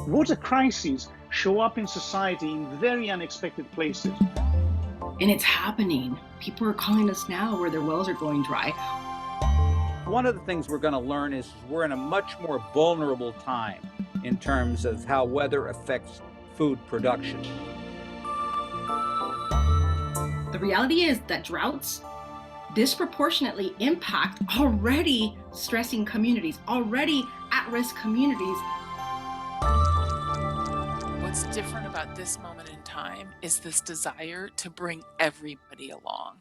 Water crises show up in society in very unexpected places. And it's happening. People are calling us now where their wells are going dry. One of the things we're going to learn is we're in a much more vulnerable time in terms of how weather affects food production. The reality is that droughts disproportionately impact already stressing communities, already at-risk communities. What's different about this moment in time is this desire to bring everybody along.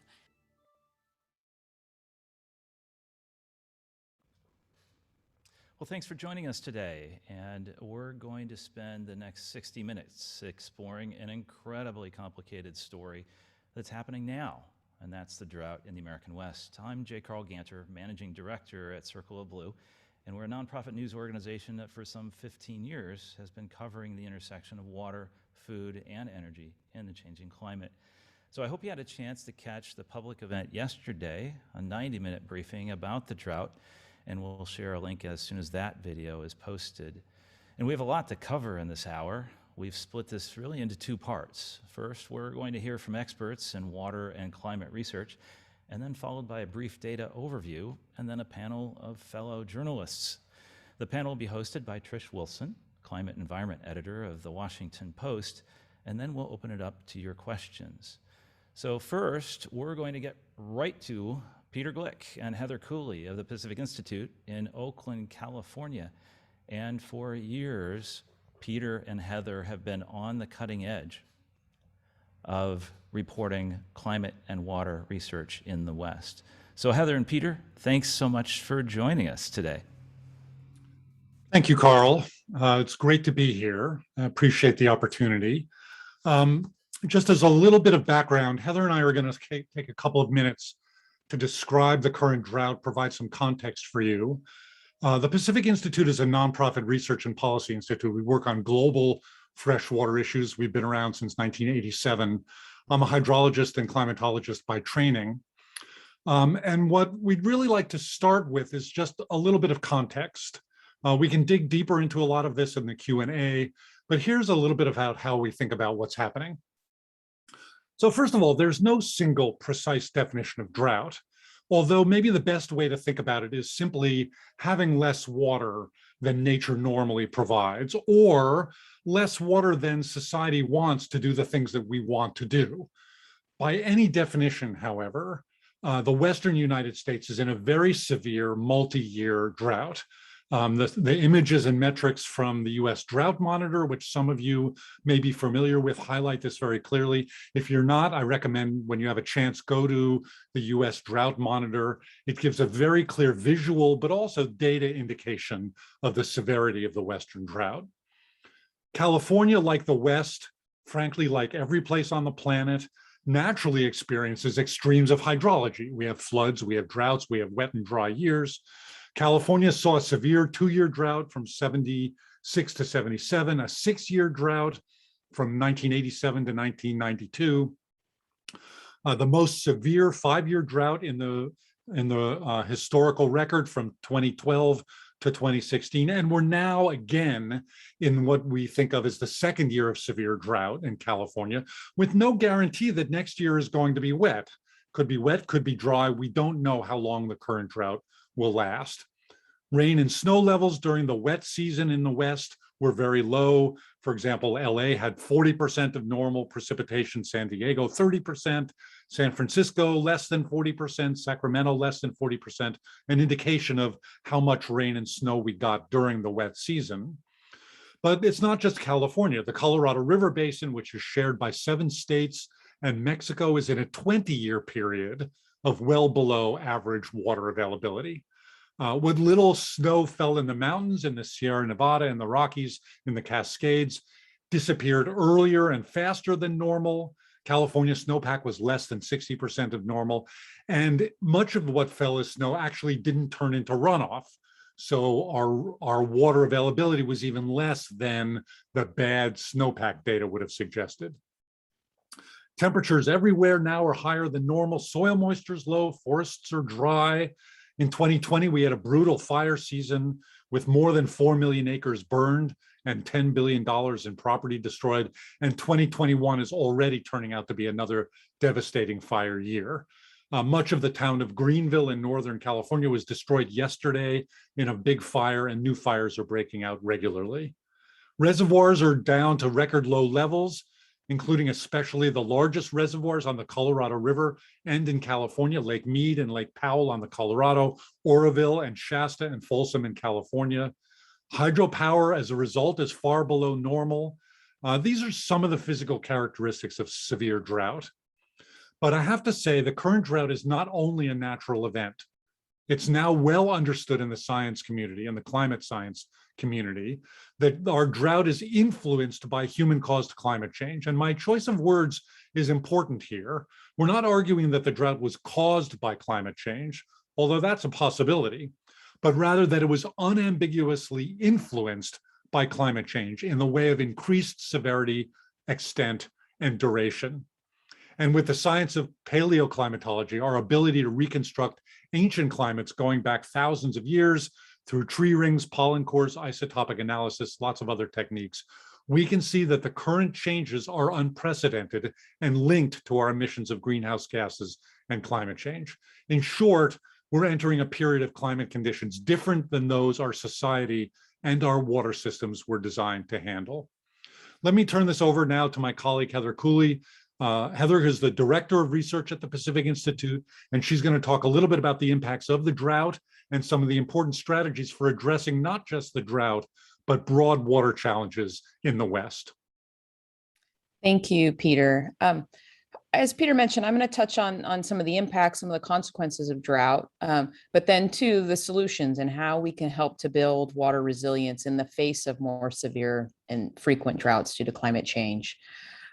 Well, thanks for joining us today, and we're going to spend the next 60 minutes exploring an incredibly complicated story that's happening now, and that's the drought in the American West. I'm J. Carl Ganter, Managing Director at Circle of Blue, and we're a nonprofit news organization that for some 15 years has been covering the intersection of water, food, and energy in the changing climate. So I hope you had a chance to catch the public event yesterday, a 90-minute briefing about the drought, and we'll share a link as soon as that video is posted. And we have a lot to cover in this hour. We've split this really into two parts. First, we're going to hear from experts in water and climate research, and then followed by a brief data overview, and then a panel of fellow journalists. The panel will be hosted by Trish Wilson, Climate Environment Editor of The Washington Post, and then we'll open it up to your questions. So first, we're going to get right to Peter Glick and Heather Cooley of the Pacific Institute in Oakland, California. And for years, Peter and Heather have been on the cutting edge of reporting climate and water research in the West. So Heather and Peter, thanks so much for joining us today. Thank you, Carl. It's great to be here. I appreciate the opportunity. Just as a little bit of background, Heather and I are going to take a couple of minutes to describe the current drought, provide some context for you. The Pacific Institute is a nonprofit research and policy institute. We work on global freshwater issues. We've been around since 1987. I'm a hydrologist and climatologist by training. And what we'd really like to start with is just a little bit of context. We can dig deeper into a lot of this in the Q&A, but here's a little bit about how we think about what's happening. So first of all, there's no single precise definition of drought, although maybe the best way to think about it is simply having less water than nature normally provides, or less water than society wants to do the things that we want to do. By any definition, however, the Western United States is in a very severe multi-year drought. The images and metrics from the US Drought Monitor, which some of you may be familiar with, highlight this very clearly. If you're not, I recommend when you have a chance, go to the US Drought Monitor. It gives a very clear visual, but also data indication of the severity of the Western drought. California, like the West, frankly, like every place on the planet, naturally experiences extremes of hydrology. We have floods, we have droughts, we have wet and dry years. California saw a severe 2-year drought from 76 to 77, a 6-year drought from 1987 to 1992. The most severe 5-year drought in the historical record from 2012 to 2016. And we're now again in what we think of as the second year of severe drought in California, with no guarantee that next year is going to be wet. Could be wet, could be dry. We don't know how long the current drought will last. Rain and snow levels during the wet season in the West were very low. For example, LA had 40% of normal precipitation, San Diego 30%, San Francisco less than 40%, Sacramento less than 40%, an indication of how much rain and snow we got during the wet season. But it's not just California. The Colorado River Basin, which is shared by 7 states and Mexico, is in a 20-year period of well below average water availability. What little snow fell in the mountains, in the Sierra Nevada and the Rockies, in the Cascades, disappeared earlier and faster than normal. California snowpack was less than 60% of normal, and much of what fell as snow actually didn't turn into runoff. So our water availability was even less than the bad snowpack data would have suggested. Temperatures everywhere now are higher than normal. Soil moisture is low, forests are dry. In 2020, we had a brutal fire season with more than 4 million acres burned and $10 billion in property destroyed. And 2021 is already turning out to be another devastating fire year. Much of the town of Greenville in Northern California was destroyed yesterday in a big fire, and new fires are breaking out regularly. Reservoirs are down to record low levels, including especially the largest reservoirs on the Colorado River and in California, Lake Mead and Lake Powell on the Colorado, Oroville and Shasta and Folsom in California. Hydropower, as a result, is far below normal. These are some of the physical characteristics of severe drought. But I have to say, the current drought is not only a natural event. It's now well understood in the science community and the climate science community that our drought is influenced by human-caused climate change. And my choice of words is important here. We're not arguing that the drought was caused by climate change, although that's a possibility, but rather that it was unambiguously influenced by climate change in the way of increased severity, extent, and duration. And with the science of paleoclimatology, our ability to reconstruct ancient climates going back thousands of years through tree rings, pollen cores, isotopic analysis, lots of other techniques, we can see that the current changes are unprecedented and linked to our emissions of greenhouse gases and climate change. In short, we're entering a period of climate conditions different than those our society and our water systems were designed to handle. Let me turn this over now to my colleague, Heather Cooley. Heather is the director of research at the Pacific Institute, and she's going to talk a little bit about the impacts of the drought and some of the important strategies for addressing not just the drought, but broad water challenges in the West. Thank you, Peter. As Peter mentioned, I'm going to touch on some of the impacts, some of the consequences of drought, but then too, the solutions and how we can help to build water resilience in the face of more severe and frequent droughts due to climate change.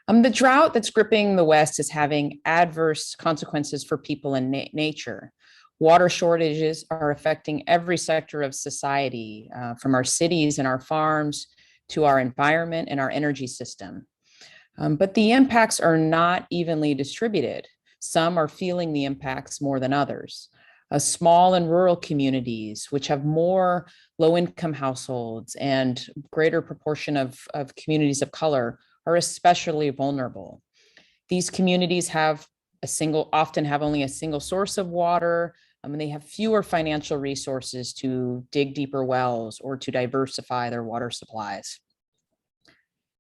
The drought that's gripping the West is having adverse consequences for people and nature. Water shortages are affecting every sector of society, from our cities and our farms to our environment and our energy system. But the impacts are not evenly distributed. Some are feeling the impacts more than others. Small and rural communities, which have more low-income households and greater proportion of communities of color, are especially vulnerable. These communities often have only a single source of water, and they have fewer financial resources to dig deeper wells or to diversify their water supplies.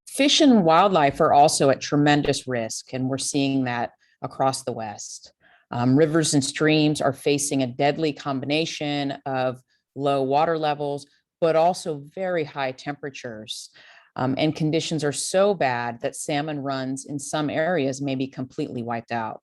Fish and wildlife are also at tremendous risk, and we're seeing that across the West. Rivers and streams are facing a deadly combination of low water levels, but also very high temperatures. And conditions are so bad that salmon runs in some areas may be completely wiped out.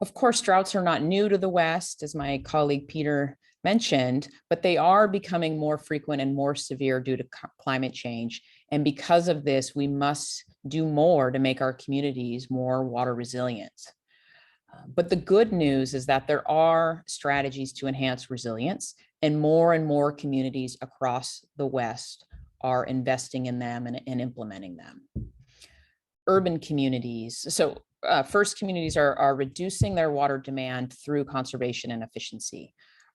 Of course, droughts are not new to the West, as my colleague Peter mentioned, but they are becoming more frequent and more severe due to climate change. And because of this, we must do more to make our communities more water resilient. But the good news is that there are strategies to enhance resilience, and more communities across the West are investing in them and implementing them. Urban communities. First, communities are reducing their water demand through conservation and efficiency.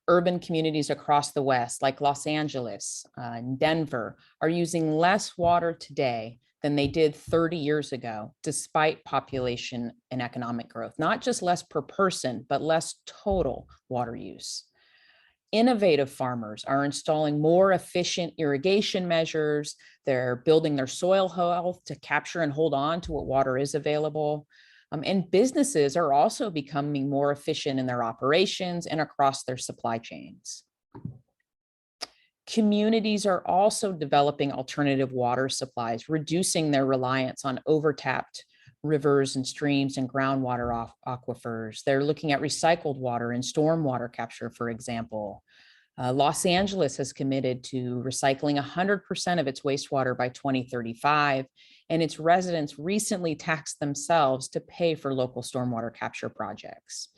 Urban communities across the West, like Los Angeles and Denver, are using less water today than they did 30 years ago, despite population and economic growth. Not just less per person, but less total water use. Innovative farmers are installing more efficient irrigation measures. They're building their soil health to capture and hold on to what water is available. And businesses are also becoming more efficient in their operations and across their supply chains. Communities are also developing alternative water supplies, reducing their reliance on overtapped rivers and streams and groundwater aquifers. They're looking at recycled water and stormwater capture, for example. Los Angeles has committed to recycling 100% of its wastewater by 2035, and its residents recently taxed themselves to pay for local stormwater capture projects.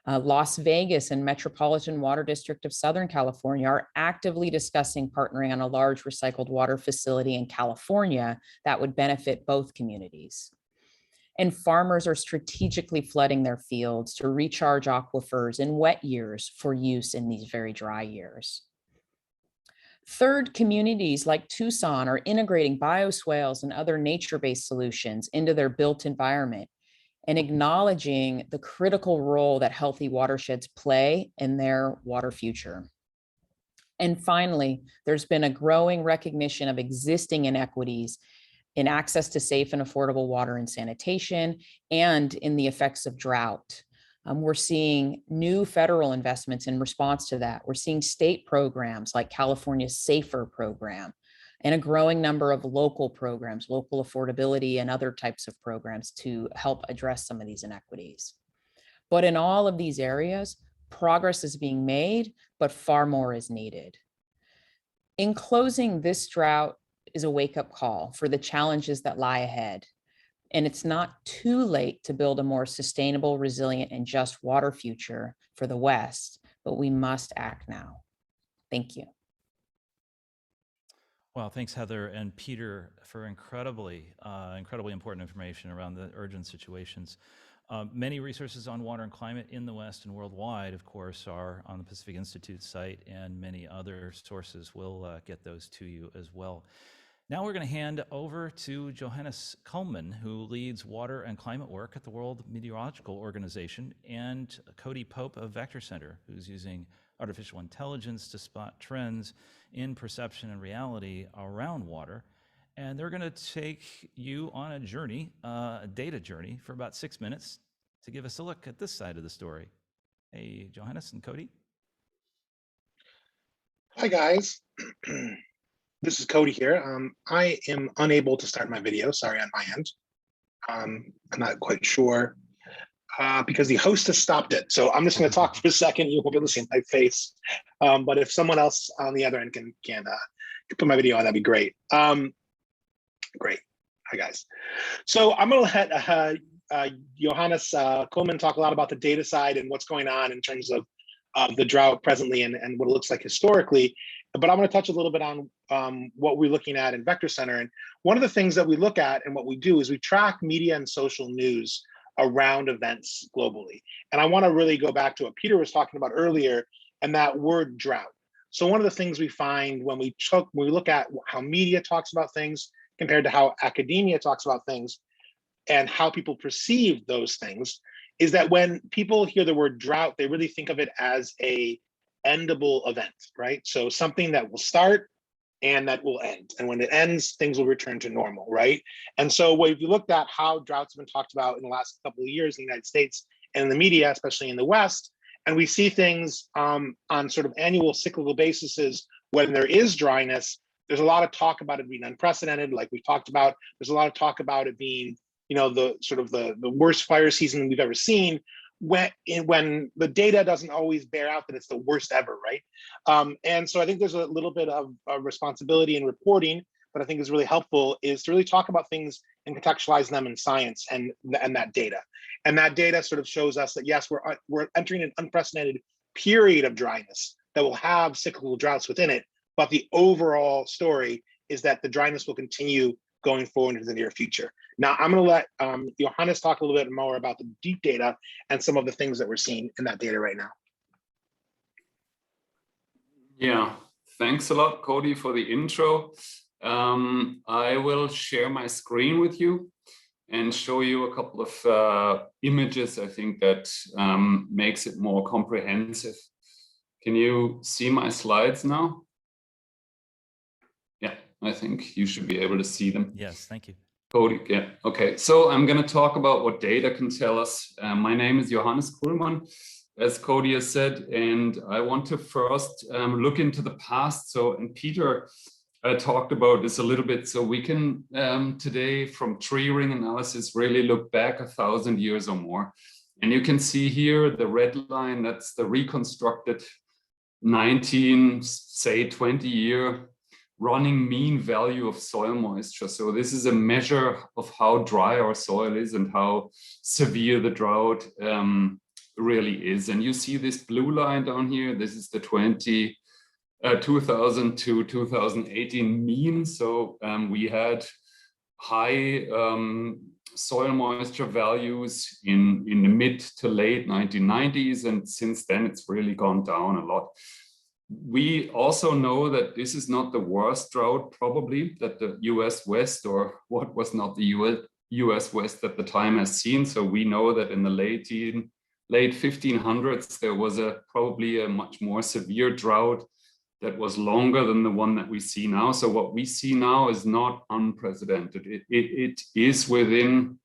Las Vegas and Metropolitan Water District of Southern California are actively discussing partnering on a large recycled water facility in California that would benefit both communities. And farmers are strategically flooding their fields to recharge aquifers in wet years for use in these very dry years. Third, communities like Tucson are integrating bioswales and other nature-based solutions into their built environment and acknowledging the critical role that healthy watersheds play in their water future. And finally, there's been a growing recognition of existing inequities in access to safe and affordable water and sanitation, and in the effects of drought. We're seeing new federal investments in response to that. We're seeing state programs like California's SAFER program, and a growing number of local programs, local affordability and other types of programs to help address some of these inequities. But in all of these areas, progress is being made, but far more is needed. In closing, this drought is a wake-up call for the challenges that lie ahead. And it's not too late to build a more sustainable, resilient, and just water future for the West, but we must act now. Thank you. Well, thanks, Heather and Peter, for incredibly important information around the urgent situations. Many resources on water and climate in the West and worldwide, of course, are on the Pacific Institute site, and many other sources will get those to you as well. Now we're going to hand over to Johannes Kuhlmann, who leads water and climate work at the World Meteorological Organization, and Cody Pope of Vector Center, who's using artificial intelligence to spot trends in perception and reality around water. And they're going to take you on a journey, a data journey, for about 6 minutes to give us a look at this side of the story. Hey, Johannes and Cody. Hi, guys. This is Cody here. I am unable to start my video, sorry, on my end. I'm not quite sure because the host has stopped it. So I'm just going to talk for a second. You won't be able to see my face. But if someone else on the other end can put my video on, that'd be great. Great. Hi, guys. So I'm going to let Johannes Kuhlmann talk a lot about the data side and what's going on in terms of the drought presently and what it looks like historically. But I'm going to touch a little bit on what we're looking at in Vector Center. And one of the things that we look at and what we do is we track media and social news around events globally. And I want to really go back to what Peter was talking about earlier, and that word drought. So one of the things we find when we look at how media talks about things compared to how academia talks about things and how people perceive those things is that when people hear the word drought, they really think of it as a endable event, right? So something that will start and that will end. And when it ends, things will return to normal, right? And so if you looked at how droughts have been talked about in the last couple of years in the United States and in the media, especially in the West, and we see things on sort of annual cyclical bases when there is dryness, there's a lot of talk about it being unprecedented, like we've talked about. There's a lot of talk about it being, the worst fire season we've ever seen, when the data doesn't always bear out that it's the worst ever, right? And so I think there's a little bit of responsibility in reporting, but I think is really helpful is to really talk about things and contextualize them in science and that data. And that data sort of shows us that yes, we're entering an unprecedented period of dryness that will have cyclical droughts within it, but the overall story is that the dryness will continue going forward into the near future. Now, I'm going to let Johannes talk a little bit more about the deep data and some of the things that we're seeing in that data right now. Yeah, thanks a lot, Cody, for the intro. I will share my screen with you and show you a couple of images, I think, that makes it more comprehensive. Can you see my slides now? Yeah, I think you should be able to see them. Yes, thank you. Cody, yeah, okay. So I'm going to talk about what data can tell us. My name is Johannes Kuhlmann, as Cody has said, and I want to first look into the past. And Peter talked about this a little bit. So we can today, from tree ring analysis, really look back 1,000 years or more. And you can see here the red line, that's the reconstructed 20 year running mean value of soil moisture. So this is a measure of how dry our soil is and how severe the drought really is. And you see this blue line down here. This is the 2000 to 2018 mean. So we had high soil moisture values in the mid to late 1990s. And since then, it's really gone down a lot. we also know that this is not the worst drought probably that the US West, or what was not the US West at the time, has seen. So we know that in the late 1500s, there was probably a much more severe drought that was longer than the one that we see now. So what we see now is not unprecedented. It is within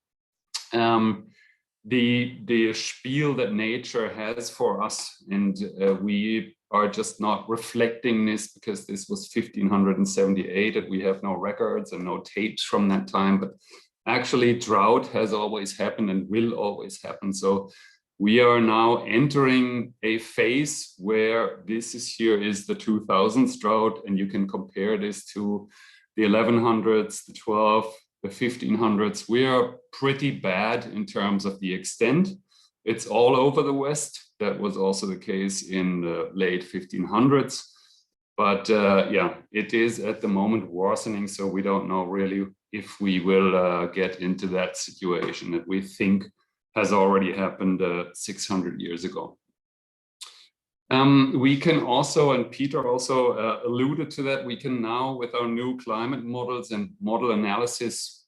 the spiel that nature has for us, and we are just not reflecting this because this was 1578 and we have no records and no tapes from that time. But actually, drought has always happened and will always happen. So we are now entering a phase where this is the 2000s drought, and you can compare this to the 1100s, the 12th, the 1500s. We are pretty bad in terms of the extent. It's all over the West. That was also the case in the late 1500s. But yeah, it is at the moment worsening. So we don't know really if we will get into that situation that we think has already happened 600 years ago. We can also, and Peter also alluded to that, we can now, with our new climate models and model analysis,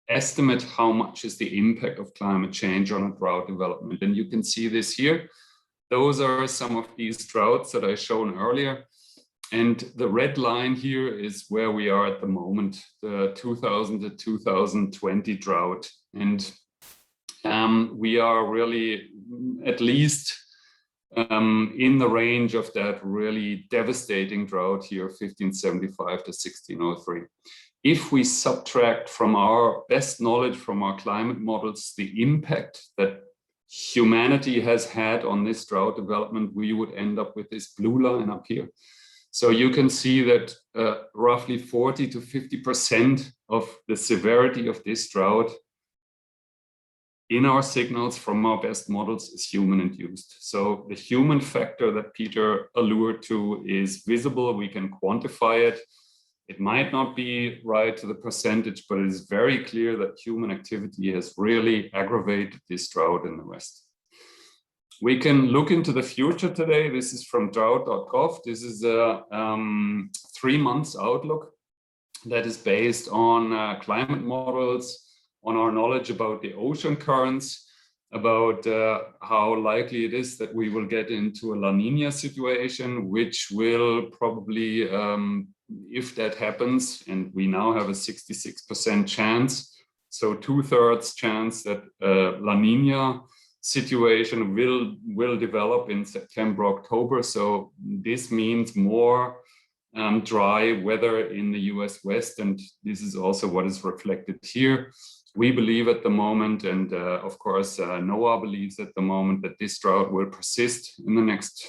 estimate how much is the impact of climate change on a drought development. And you can see this here. Those are some of these droughts that I shown earlier. And the red line here is where we are at the moment, the 2000 to 2020 drought. And we are really at least in the range of that really devastating drought here, 1575 to 1603. If we subtract from our best knowledge from our climate models the impact that humanity has had on this drought development, we would end up with this blue line up here. So you can see that roughly 40 to 50% of the severity of this drought in our signals from our best models is human induced. So the human factor that Peter alluded to is visible. We can quantify it. It might not be right to the percentage, but it is very clear that human activity has really aggravated this drought in the West. We can look into the future today. This is from drought.gov. This is a 3 months outlook that is based on climate models, on our knowledge about the ocean currents, about how likely it is that we will get into a La Nina situation, which will probably, if that happens, and we now have a 66% chance, so 2/3 chance that La Nina situation will develop in September, October. So this means more dry weather in the US West, and this is also what is reflected here. We believe at the moment, and of course NOAA believes at the moment, that this drought will persist in the next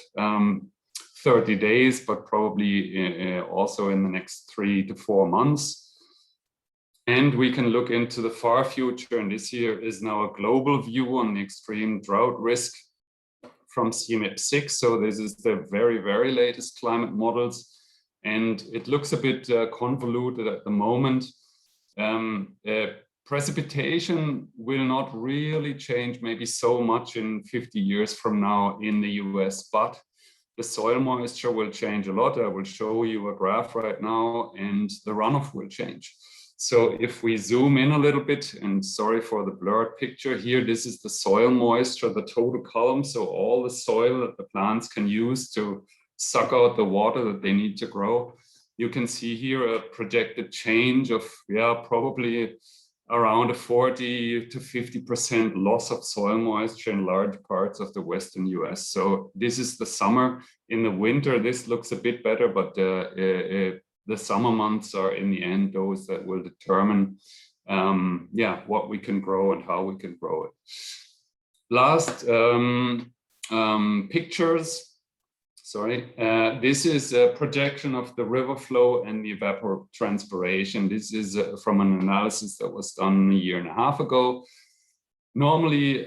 30 days, but probably also in the next 3 to 4 months. And we can look into the far future, and this here is now a global view on the extreme drought risk from CMIP6. So this is the very, very latest climate models, and it looks a bit convoluted at the moment. Precipitation will not really change maybe so much in 50 years from now in the US, but the soil moisture will change a lot. I will show you a graph right now, and the runoff will change. So if we zoom in a little bit, and sorry for the blurred picture here, this is the soil moisture, the total column. So all the soil that the plants can use to suck out the water that they need to grow. You can see here a projected change of, probably around a 40 to 50% loss of soil moisture in large parts of the Western US. So this is the summer. In the winter, this looks a bit better, but the summer months are in the end those that will determine what we can grow and how we can grow it. Last pictures. Sorry, this is a projection of the river flow and the evapotranspiration. This is from an analysis that was done 1.5 years ago. Normally,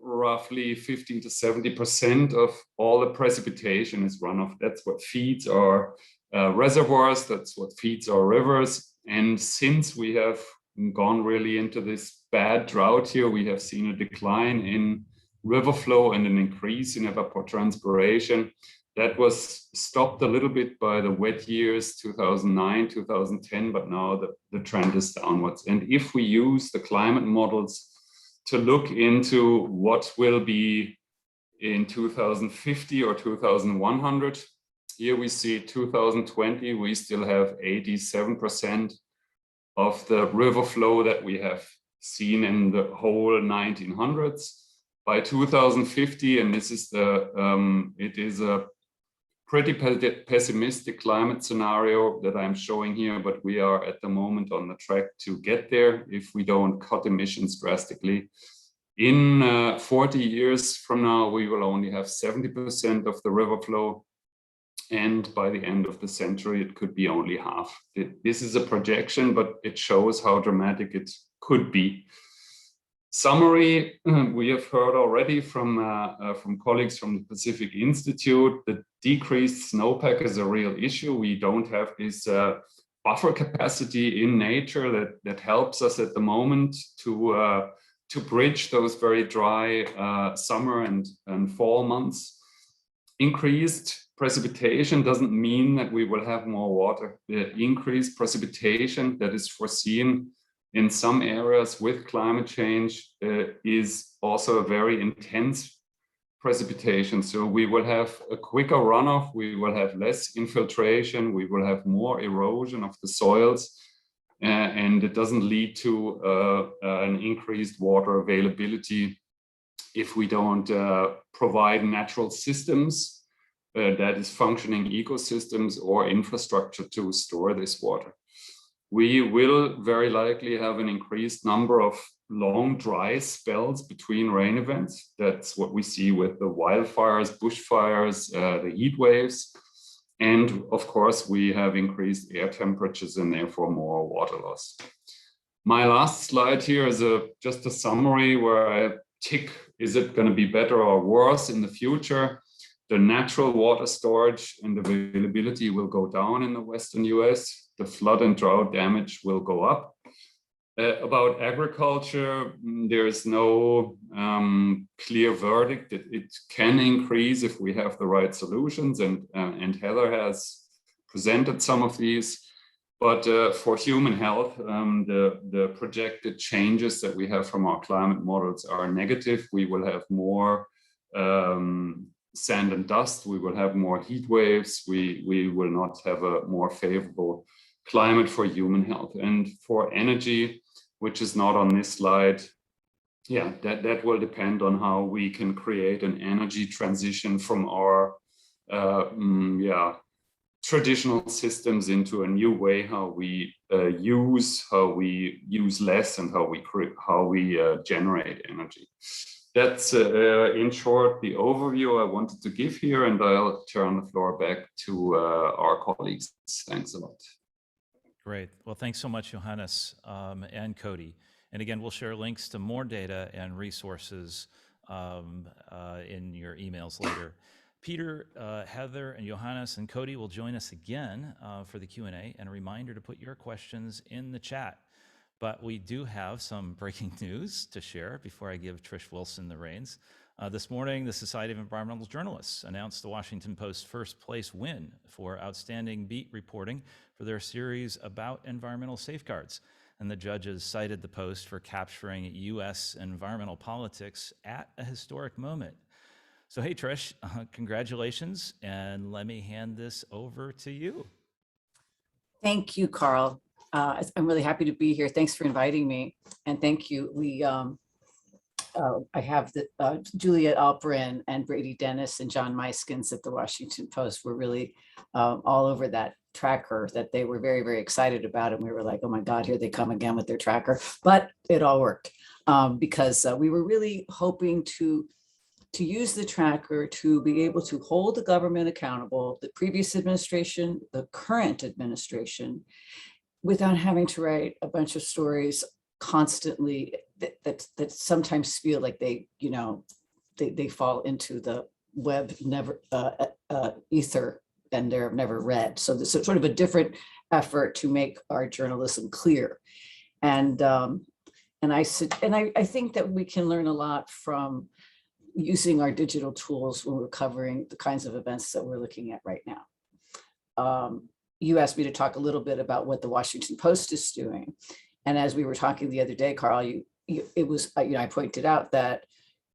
roughly 50 to 70% of all the precipitation is runoff. That's what feeds our reservoirs, that's what feeds our rivers. And since we have gone really into this bad drought here, we have seen a decline in river flow and an increase in evapotranspiration. That was stopped a little bit by the wet years, 2009, 2010, but now the trend is downwards. And if we use the climate models to look into what will be in 2050 or 2100, here we see 2020, we still have 87% of the river flow that we have seen in the whole 1900s. By 2050, and this is it is a pretty pessimistic climate scenario that I'm showing here, but we are at the moment on the track to get there if we don't cut emissions drastically. In 40 years from now, we will only have 70% of the river flow. And by the end of the century, it could be only half. This is a projection, but it shows how dramatic it could be. Summary, we have heard already from colleagues from the Pacific Institute that decreased snowpack is a real issue. We don't have this buffer capacity in nature that helps us at the moment to bridge those very dry summer and fall months. Increased precipitation doesn't mean that we will have more water. The increased precipitation that is foreseen in some areas with climate change is also a very intense precipitation. So we will have a quicker runoff, we will have less infiltration, we will have more erosion of the soils, and it doesn't lead to an increased water availability if we don't provide natural systems that is functioning ecosystems or infrastructure to store this water. We will very likely have an increased number of long dry spells between rain events. That's what we see with the wildfires, bushfires, the heat waves. And of course, we have increased air temperatures and therefore more water loss. My last slide here is just a summary where I tick, is it going to be better or worse in the future? The natural water storage and availability will go down in the Western US. The flood and drought damage will go up. About agriculture, there is no clear verdict. It can increase if we have the right solutions, and Heather has presented some of these. But for human health, the projected changes that we have from our climate models are negative. We will have more sand and dust. We will have more heat waves. We will not have a more favorable climate for human health. And for energy, which is not on this slide, yeah, that will depend on how we can create an energy transition from our traditional systems into a new way, how we use less, and how we generate energy. That's in short the overview I wanted to give here, and I'll turn the floor back to our colleagues. Thanks a lot. Great. Well, thanks so much, Johannes and Cody. And again, we'll share links to more data and resources in your emails later. Peter, Heather, and Johannes and Cody will join us again for the Q&A, and a reminder to put your questions in the chat. But we do have some breaking news to share before I give Trish Wilson the reins. This morning, the Society of Environmental Journalists announced the Washington Post's first place win for outstanding beat reporting for their series about environmental safeguards. And the judges cited the Post for capturing U.S. environmental politics at a historic moment. So, hey, Trish, congratulations, and let me hand this over to you. Thank you, Carl. I'm really happy to be here. Thanks for inviting me, and thank you. I have Juliet Alperin and Brady Dennis and John Meiskens at the Washington Post were really all over that tracker that they were very, very excited about. And we were like, oh my God, here they come again with their tracker. But it all worked because we were really hoping to use the tracker to be able to hold the government accountable, the previous administration, the current administration, without having to write a bunch of stories constantly that sometimes feel like they fall into the web ether and they're never read. So this is sort of a different effort to make our journalism clear. And I think that we can learn a lot from using our digital tools when we're covering the kinds of events that we're looking at right now. You asked me to talk a little bit about what the Washington Post is doing. And as we were talking the other day, Carl, I pointed out that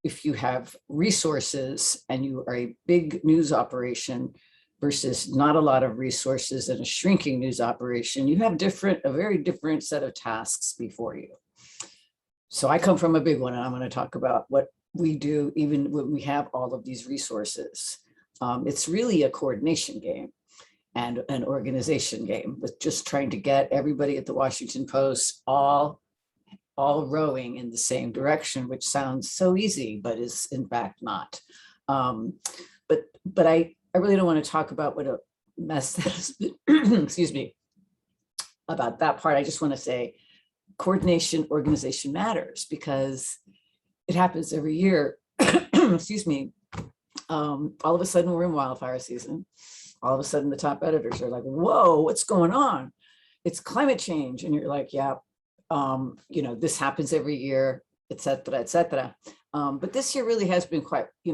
if you have resources and you are a big news operation versus not a lot of resources and a shrinking news operation, you have a very different set of tasks before you. So I come from a big one, and I'm going to talk about what we do even when we have all of these resources. It's really a coordination game and an organization game with just trying to get everybody at the Washington Post all rowing in the same direction, which sounds so easy, but is in fact not. But I really don't want to talk about what a mess that has been, excuse me, about that part. I just want to say coordination, organization matters, because it happens every year. Excuse me. All of a sudden we're in wildfire season. All of a sudden the top editors are like, whoa, what's going on? It's climate change. And you're like, yeah, this happens every year, et cetera, et cetera. But this year really has been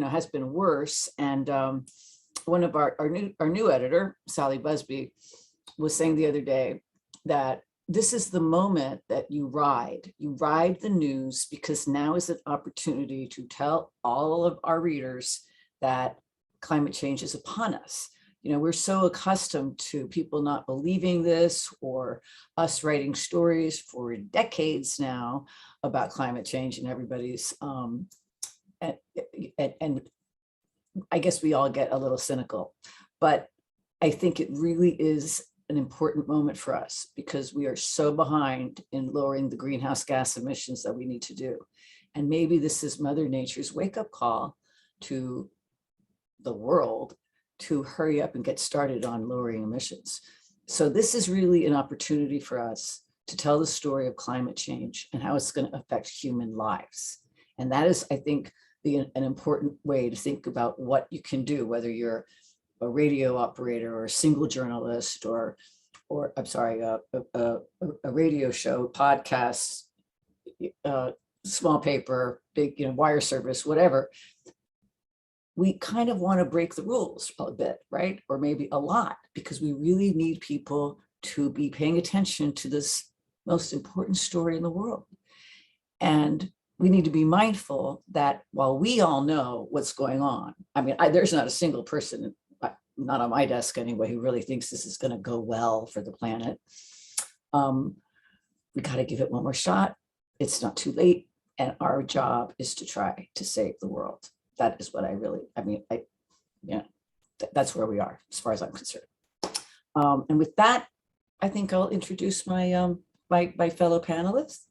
has been worse. And one of our new editor, Sally Busby, was saying the other day that this is the moment that you ride the news, because now is an opportunity to tell all of our readers that climate change is upon us. We're so accustomed to people not believing this, or us writing stories for decades now about climate change, and everybody's, and I guess we all get a little cynical, but I think it really is an important moment for us, because we are so behind in lowering the greenhouse gas emissions that we need to do. And maybe this is Mother Nature's wake-up call to the world to hurry up and get started on lowering emissions. So this is really an opportunity for us to tell the story of climate change and how it's going to affect human lives. And that is, I think, an important way to think about what you can do, whether you're a radio operator or a single journalist, or I'm sorry, a radio show, podcast, small paper, big, wire service, whatever. We kind of want to break the rules a bit, right? Or maybe a lot, because we really need people to be paying attention to this most important story in the world. And we need to be mindful that while we all know what's going on, I mean, there's not a single person, not on my desk anyway, who really thinks this is going to go well for the planet. We got to give it one more shot. It's not too late. And our job is to try to save the world. That is what that's where we are as far as I'm concerned. And with that, I think I'll introduce my my fellow panelists,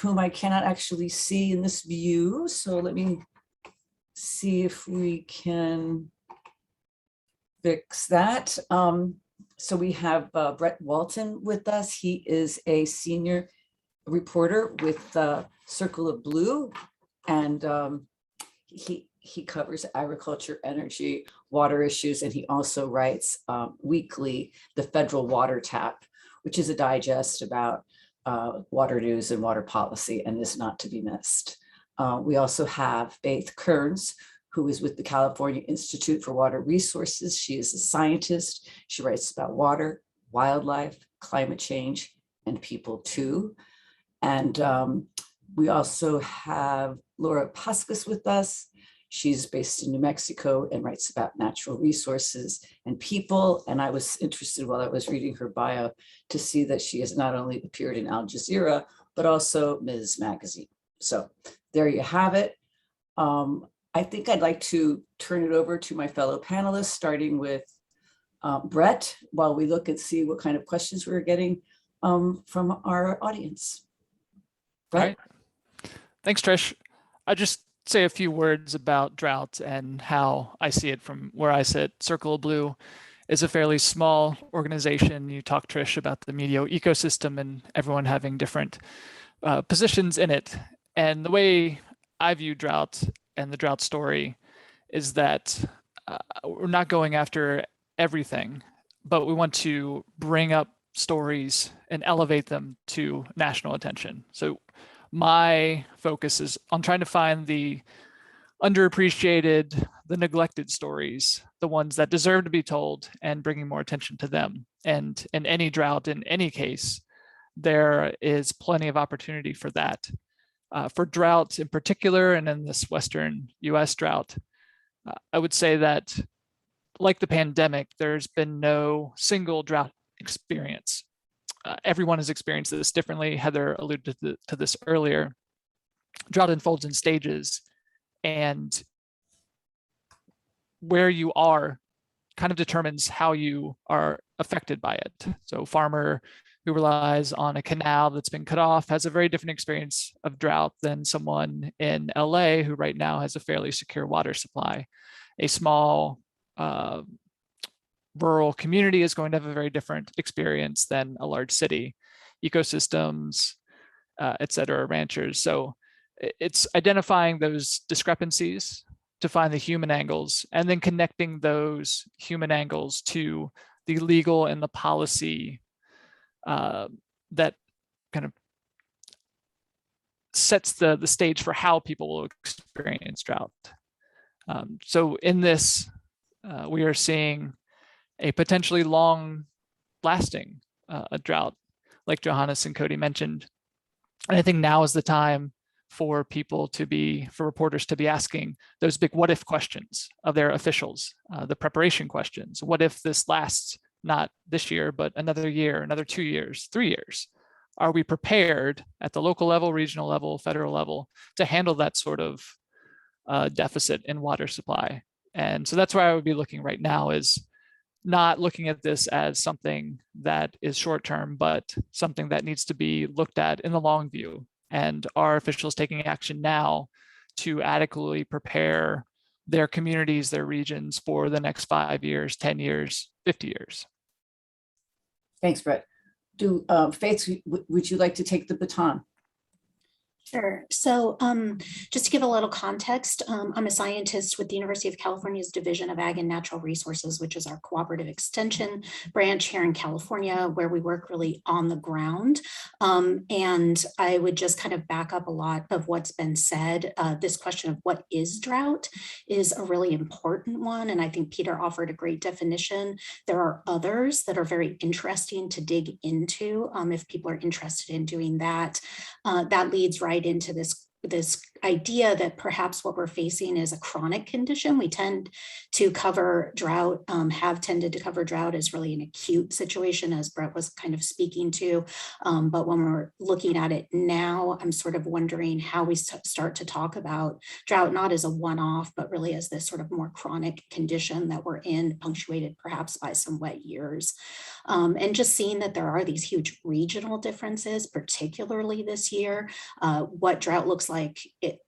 whom I cannot actually see in this view. So let me see if we can fix that. So we have Brett Walton with us. He is a senior reporter with Circle of Blue, and he covers agriculture, energy, water issues, and he also writes weekly the Federal Water Tap, which is a digest about water news and water policy, and is not to be missed. We also have Faith Kearns, who is with the California Institute for Water Resources. She is a scientist. She writes about water, wildlife, climate change, and people too. And we also have Laura Pascas with us. She's based in New Mexico and writes about natural resources and people. And I was interested while I was reading her bio to see that she has not only appeared in Al Jazeera, but also Ms. Magazine. So there you have it. I think I'd like to turn it over to my fellow panelists, starting with Brett, while we look and see what kind of questions we're getting from our audience. Brett? Right. Thanks, Trish. I just say a few words about Drought and how I see it from where I sit. Circle of Blue is a fairly small organization. You talk, Trish, about the media ecosystem and everyone having different positions in it. And the way I view Drought and the Drought story is that we're not going after everything, but we want to bring up stories and elevate them to national attention. So my focus is on trying to find the underappreciated, the neglected stories, the ones that deserve to be told, and bringing more attention to them. And in any drought, in any case, there is plenty of opportunity for that. For drought in particular, and in this Western US drought, I would say that, like the pandemic, there's been no single drought experience. Everyone has experienced this differently. Heather alluded to this earlier. Drought unfolds in stages, and where you are kind of determines how you are affected by it. So farmer who relies on a canal that's been cut off has a very different experience of drought than someone in LA who right now has a fairly secure water supply. A small rural community is going to have a very different experience than a large city. Ecosystems, et cetera, ranchers. So it's identifying those discrepancies to find the human angles, and then connecting those human angles to the legal and the policy that kind of sets the stage for how people will experience drought. So in this, we are seeing a potentially long-lasting drought, like Johannes and Cody mentioned. And I think now is the time for reporters to be asking those big what if questions of their officials, the preparation questions. What if this lasts not this year, but another year, another 2 years, 3 years? Are we prepared at the local level, regional level, federal level to handle that sort of deficit in water supply? And so that's where I would be looking right now, is not looking at this as something that is short term, but something that needs to be looked at in the long view. And are officials taking action now to adequately prepare their communities, their regions for the next 5 years, 10 years, 50 years? Thanks, Brett. Faith, would you like to take the baton? Sure. So just to give a little context, I'm a scientist with the University of California's Division of Ag and Natural Resources, which is our cooperative extension branch here in California, where we work really on the ground. And I would just kind of back up a lot of what's been said. This question of what is drought is a really important one. And I think Peter offered a great definition. There are others that are very interesting to dig into if people are interested in doing that. That leads right into this idea that perhaps what we're facing is a chronic condition. We tend to cover drought, have tended to cover drought as really an acute situation, as Brett was kind of speaking to. But when we're looking at it now, I'm sort of wondering how we start to talk about drought, not as a one-off, but really as this sort of more chronic condition that we're in, punctuated perhaps by some wet years. And just seeing that there are these huge regional differences, particularly this year, what drought looks like,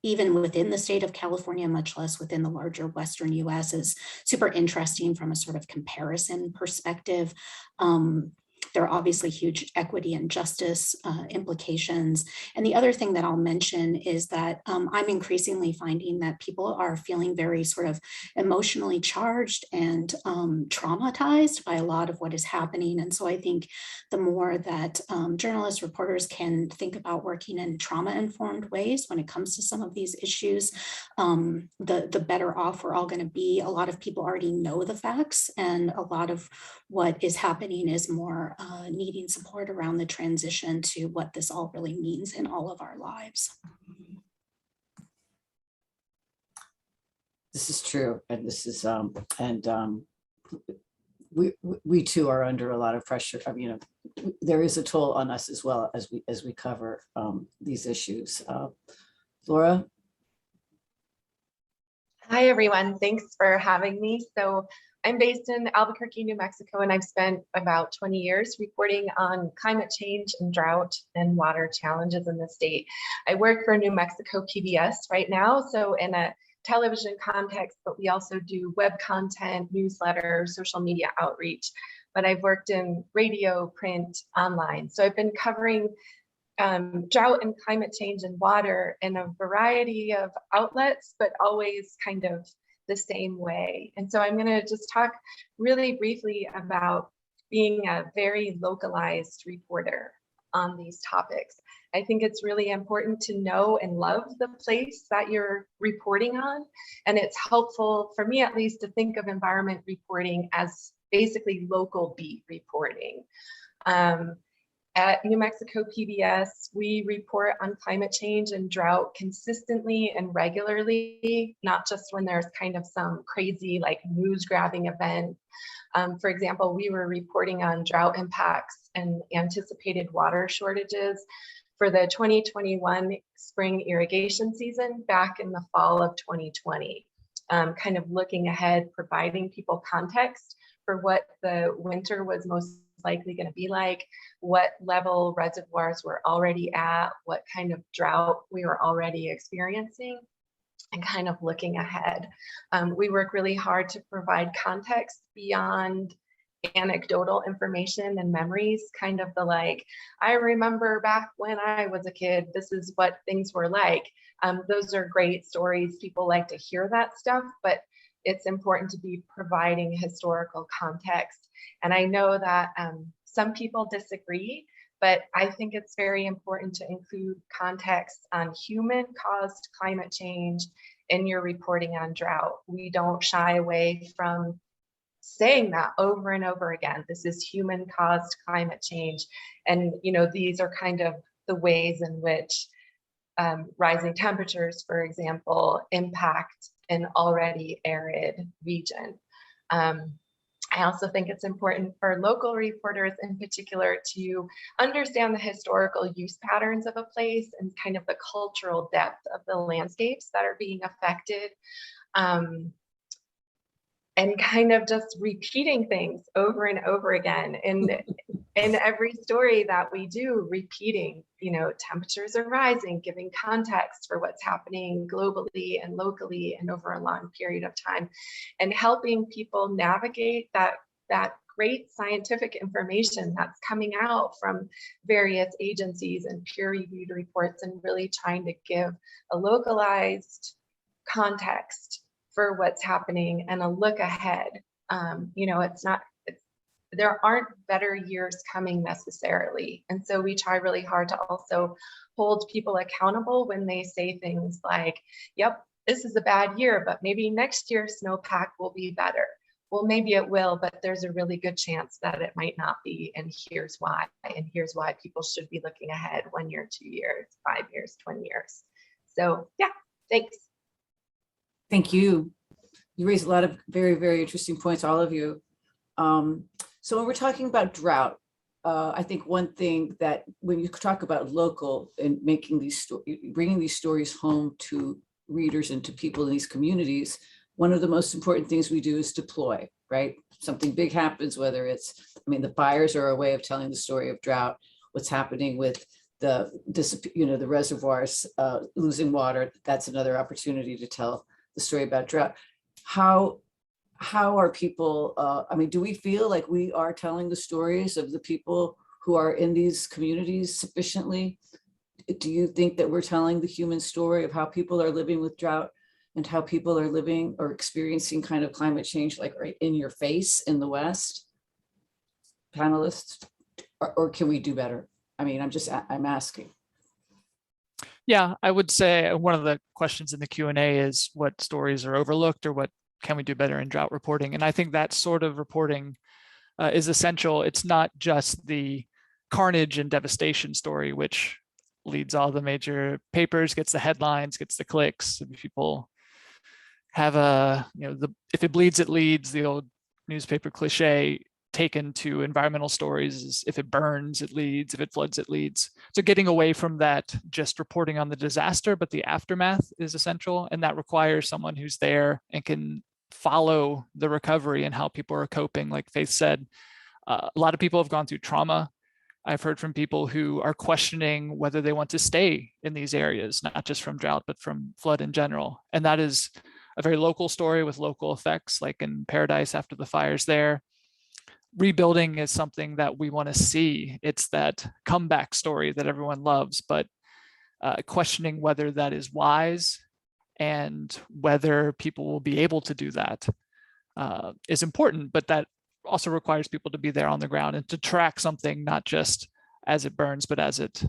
even within the state of California, much less within the larger Western US, is super interesting from a sort of comparison perspective. There are obviously huge equity and justice implications. And the other thing that I'll mention is that I'm increasingly finding that people are feeling very sort of emotionally charged and traumatized by a lot of what is happening. And so I think the more that journalists, reporters can think about working in trauma-informed ways when it comes to some of these issues, the better off we're all going to be. A lot of people already know the facts, and a lot of what is happening is more needing support around the transition to what this all really means in all of our lives. This is true, and this is we too are under a lot of pressure. I mean, there is a toll on us as well as we cover these issues. Laura. Hi everyone, thanks for having me. So I'm based in Albuquerque, New Mexico, and I've spent about 20 years reporting on climate change and drought and water challenges in the state. I work for New Mexico PBS right now, so in a television context, but we also do web content, newsletter, social media outreach. But I've worked in radio, print, online. So I've been covering drought and climate change and water in a variety of outlets, but always kind of the same way. And so I'm going to just talk really briefly about being a very localized reporter. on these topics. I think it's really important to know and love the place that you're reporting on. And it's helpful, for me at least, to think of environment reporting as basically local beat reporting. At New Mexico PBS, we report on climate change and drought consistently and regularly, not just when there's kind of some crazy like news grabbing event. For example, we were reporting on drought impacts and anticipated water shortages for the 2021 spring irrigation season back in the fall of 2020, kind of looking ahead, providing people context for what the winter was most likely going to be like, what level reservoirs were already at, what kind of drought we were already experiencing, and kind of looking ahead. We work really hard to provide context beyond anecdotal information and memories, kind of the like, I remember back when I was a kid, this is what things were like. Those are great stories. People like to hear that stuff, but it's important to be providing historical context. And I know that some people disagree, but I think it's very important to include context on human-caused climate change in your reporting on drought. We don't shy away from saying that over and over again. This is human-caused climate change. And these are kind of the ways in which rising temperatures, for example, impact an already arid region. I also think it's important for local reporters in particular to understand the historical use patterns of a place and kind of the cultural depth of the landscapes that are being affected. And kind of just repeating things over and over again. In every story that we do, repeating, temperatures are rising, giving context for what's happening globally and locally and over a long period of time, and helping people navigate that great scientific information that's coming out from various agencies and peer-reviewed reports, and really trying to give a localized context for what's happening and a look ahead. There aren't better years coming necessarily. And so we try really hard to also hold people accountable when they say things like, yep, this is a bad year, but maybe next year's snowpack will be better. Well, maybe it will, but there's a really good chance that it might not be. And here's why. And here's why people should be looking ahead 1 year, 2 years, 5 years, 20 years. So yeah, thanks. Thank you. You raised a lot of very, very interesting points, all of you. So when we're talking about drought, I think one thing that when you talk about local and making bringing these stories home to readers and to people in these communities, one of the most important things we do is deploy, right? Something big happens, whether it's, the fires are a way of telling the story of drought, what's happening with the reservoirs losing water, that's another opportunity to tell the story about drought. How are people, do we feel like we are telling the stories of the people who are in these communities sufficiently? Do you think that we're telling the human story of how people are living with drought and how people are living or experiencing kind of climate change, like right in your face in the West? Panelists, or can we do better? I'm asking. Yeah, I would say one of the questions in the Q&A is what stories are overlooked or what can we do better in drought reporting? And I think that sort of reporting is essential. It's not just the carnage and devastation story, which leads all the major papers, gets the headlines, gets the clicks. People have if it bleeds, it leads, the old newspaper cliche taken to environmental stories is if it burns, it leads, if it floods, it leads. So getting away from that, just reporting on the disaster, but the aftermath is essential. And that requires someone who's there and can follow the recovery and how people are coping. Like Faith said, a lot of people have gone through trauma. I've heard from people who are questioning whether they want to stay in these areas, not just from drought, but from flood in general. And that is a very local story with local effects, like in Paradise after the fires there. Rebuilding is something that we want to see. It's that comeback story that everyone loves, but questioning whether that is wise and whether people will be able to do that is important, but that also requires people to be there on the ground and to track something, not just as it burns, but as it,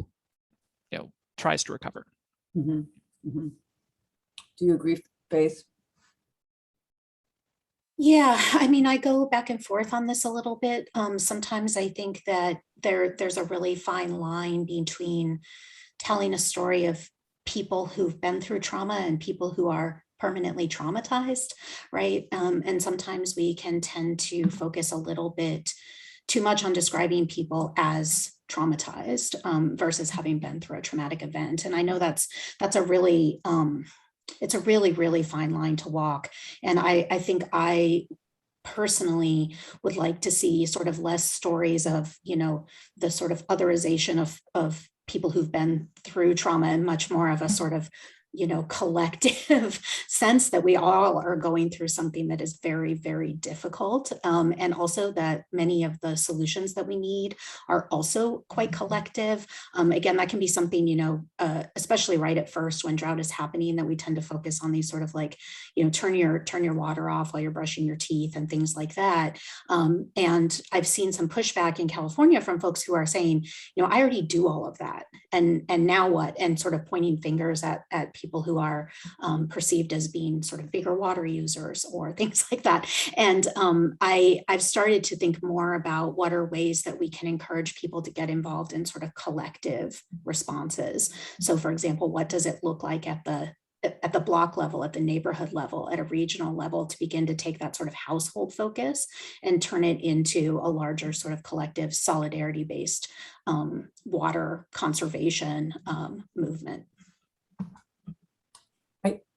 tries to recover. Mm-hmm. Mm-hmm. Do you agree, Faith? Yeah, I mean, I go back and forth on this a little bit. Sometimes I think that there's a really fine line between telling a story of people who've been through trauma and people who are permanently traumatized, right? And sometimes we can tend to focus a little bit too much on describing people as traumatized versus having been through a traumatic event. And I know that's a really it's a really, really fine line to walk. And I think I personally would like to see sort of less stories of, the sort of otherization of people who've been through trauma, and much more of a sort of, collective sense that we all are going through something that is very, very difficult. And also that many of the solutions that we need are also quite collective. Again, that can be something, especially right at first when drought is happening, that we tend to focus on these sort of like, turn your water off while you're brushing your teeth and things like that. And I've seen some pushback in California from folks who are saying, I already do all of that. And now what? And sort of pointing fingers at people who are perceived as being sort of bigger water users or things like that. And I've started to think more about what are ways that we can encourage people to get involved in sort of collective responses. So for example, what does it look like at the block level, at the neighborhood level, at a regional level, to begin to take that sort of household focus and turn it into a larger sort of collective solidarity-based water conservation movement.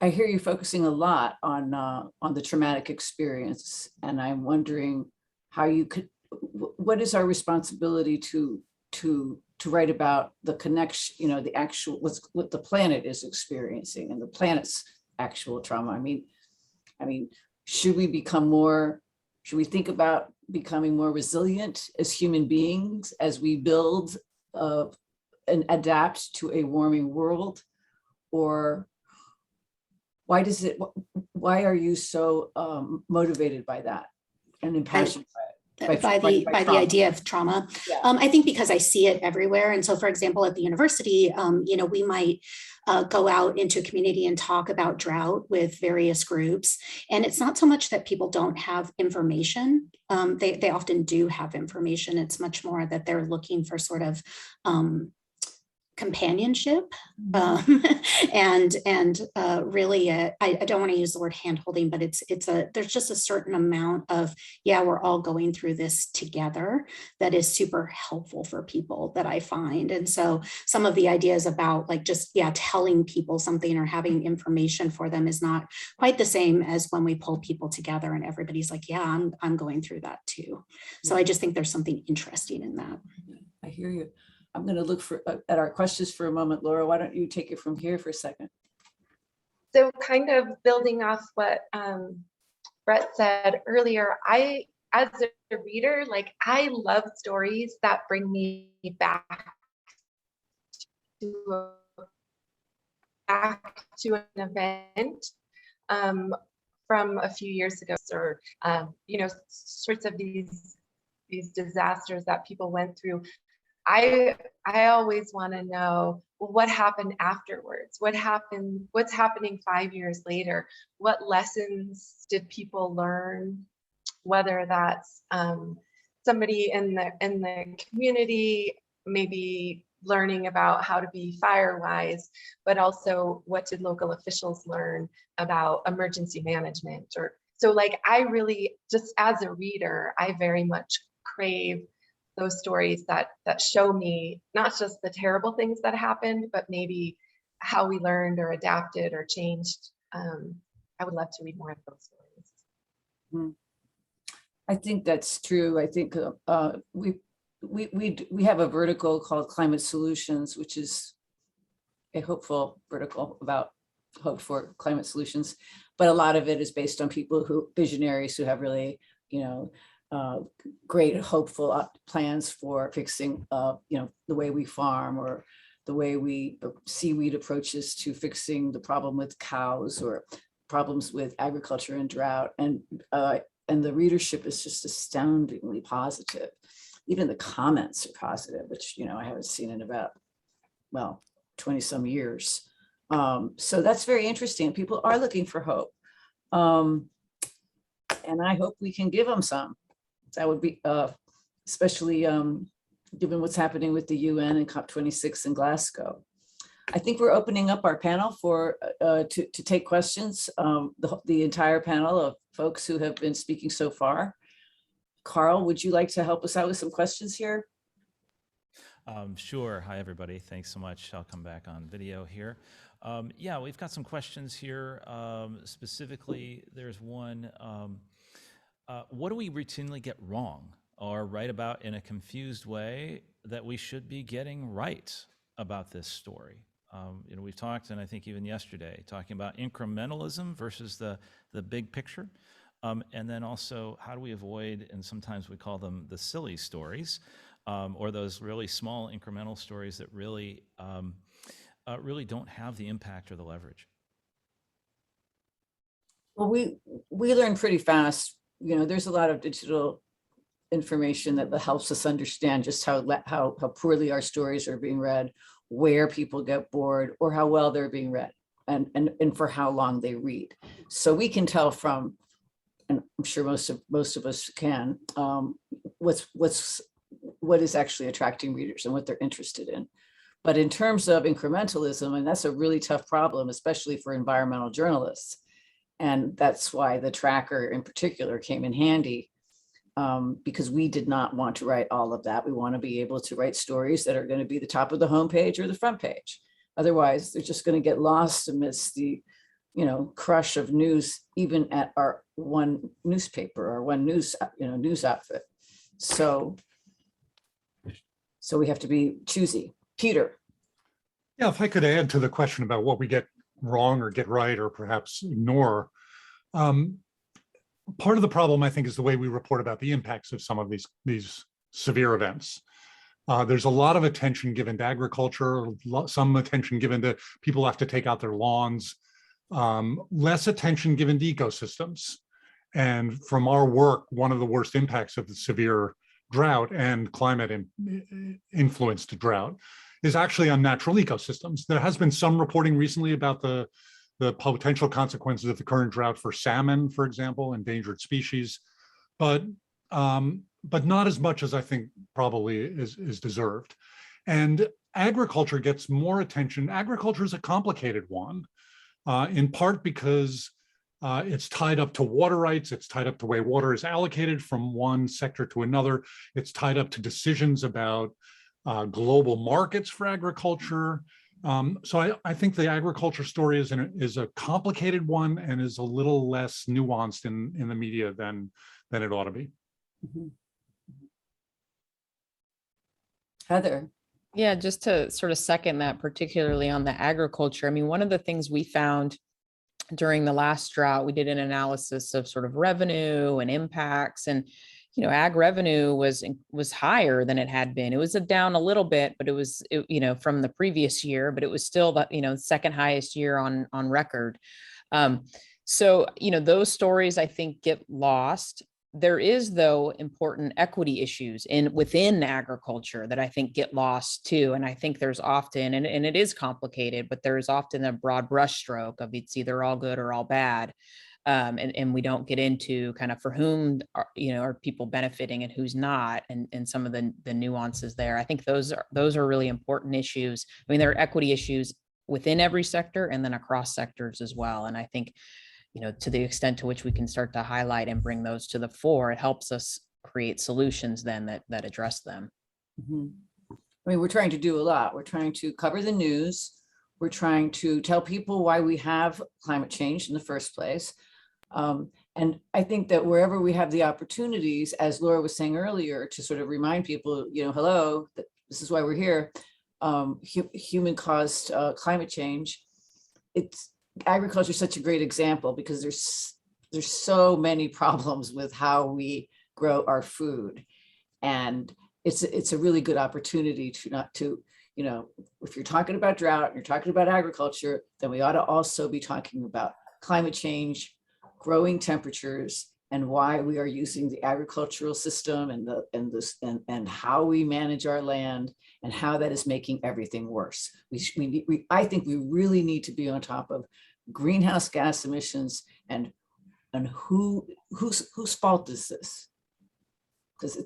I hear you focusing a lot on the traumatic experience, and I'm wondering how you could, what is our responsibility to write about the connection, the actual, what the planet is experiencing and the planet's actual trauma. I mean, should we think about becoming more resilient as human beings as we build and adapt to a warming world? Or why are you so motivated by that and impassioned by it? By the idea of trauma. Yeah. I think because I see it everywhere. And so, for example, at the university, we might go out into a community and talk about drought with various groups. And it's not so much that people don't have information. They often do have information. It's much more that they're looking for sort of companionship and really I don't want to use the word hand-holding, but there's just a certain amount of, we're all going through this together that is super helpful for people that I find. And so some of the ideas about like just telling people something or having information for them is not quite the same as when we pull people together and everybody's like, I'm going through that too. So I just think there's something interesting in that. I hear you. I'm going to look at our questions for a moment. Laura, why don't you take it from here for a second? So kind of building off what Brett said earlier, as a reader, I love stories that bring me back to an event from a few years ago, or sorts of these disasters that people went through. I always want to know, well, what happened afterwards? What's happening 5 years later? What lessons did people learn? Whether that's somebody in the community maybe learning about how to be fire wise, but also what did local officials learn about emergency management? I really, just as a reader, I very much crave those stories that show me not just the terrible things that happened, but maybe how we learned or adapted or changed. I would love to read more of those stories. I think that's true. I think we have a vertical called Climate Solutions, which is a hopeful vertical about hope for climate solutions, but a lot of it is based on visionaries who have really, great hopeful plans for fixing, the way we farm or the way seaweed approaches to fixing the problem with cows or problems with agriculture and drought. And the readership is just astoundingly positive. even the comments are positive, which, you know, I haven't seen in about, well, 20 some years. So that's very interesting. People are looking for hope. And I hope we can give them some. That would be, especially given what's happening with the UN and COP26 in Glasgow. I think we're opening up our panel for to take questions, the entire panel of folks who have been speaking so far. Carl, would you like to help us out with some questions here? Sure. Hi, everybody. Thanks so much. I'll come back on video here. Yeah, we've got some questions here. Specifically, there's one, what do we routinely get wrong or write about in a confused way that we should be getting right about this story? You know, we've talked, and I think even yesterday, talking about incrementalism versus the big picture. And then also, how do we avoid, and sometimes we call them the silly stories, or those really small incremental stories that really, really don't have the impact or the leverage? Well, we learn pretty fast. You know, there's a lot of digital information that helps us understand just how poorly our stories are being read, where people get bored, or how well they're being read, and for how long they read. So we can tell from, and I'm sure most of us can, what is actually attracting readers and what they're interested in. But in terms of incrementalism, and that's a really tough problem, especially for environmental journalists. And that's why the tracker in particular came in handy, because we did not want to write all of that. We want to be able to write stories that are going to be the top of the homepage or the front page. Otherwise, they're just going to get lost amidst the, you know, crush of news, even at our one newspaper or one news outfit. So we have to be choosy. Peter. Yeah, if I could add to the question about what we get wrong or get right or perhaps ignore. Part of the problem, I think, is the way we report about the impacts of some of these severe events. There's a lot of attention given to agriculture, some attention given to people have to take out their lawns, less attention given to ecosystems. And from our work, one of the worst impacts of the severe drought and climate influenced drought is actually on natural ecosystems. There has been some reporting recently about the potential consequences of the current drought for salmon, for example, endangered species, but not as much as I think probably is deserved. And agriculture gets more attention. Agriculture is a complicated one, in part because it's tied up to water rights. It's tied up to the way water is allocated from one sector to another. It's tied up to decisions about global markets for agriculture. So I think the agriculture story is a complicated one and is a little less nuanced in the media than it ought to be. Mm-hmm. Heather. Yeah, just to sort of second that, particularly on the agriculture. I mean, one of the things we found during the last drought, we did an analysis of sort of revenue and impacts, and you know, ag revenue was higher than it had been. It was down a little bit, but it was from the previous year, but it was still the second highest year on record. So those stories I think get lost. There is, though, important equity issues within agriculture that I think get lost too. And I think there's often, and it is complicated, but there's often a broad brushstroke of it's either all good or all bad. And we don't get into kind of for whom are people benefiting and who's not, and some of the nuances there. I think those are really important issues. I mean, there are equity issues within every sector and then across sectors as well. And I think, to the extent to which we can start to highlight and bring those to the fore, it helps us create solutions then that address them. Mm-hmm. I mean, we're trying to do a lot. We're trying to cover the news. We're trying to tell people why we have climate change in the first place. And I think that wherever we have the opportunities, as Laura was saying earlier, to sort of remind people, hello, this is why we're here, human-caused climate change. Agriculture is such a great example because there's so many problems with how we grow our food, and it's a really good opportunity to if you're talking about drought and you're talking about agriculture, then we ought to also be talking about climate change, growing temperatures, and why we are using the agricultural system and how we manage our land and how that is making everything worse. I think we really need to be on top of greenhouse gas emissions and whose fault is this? Because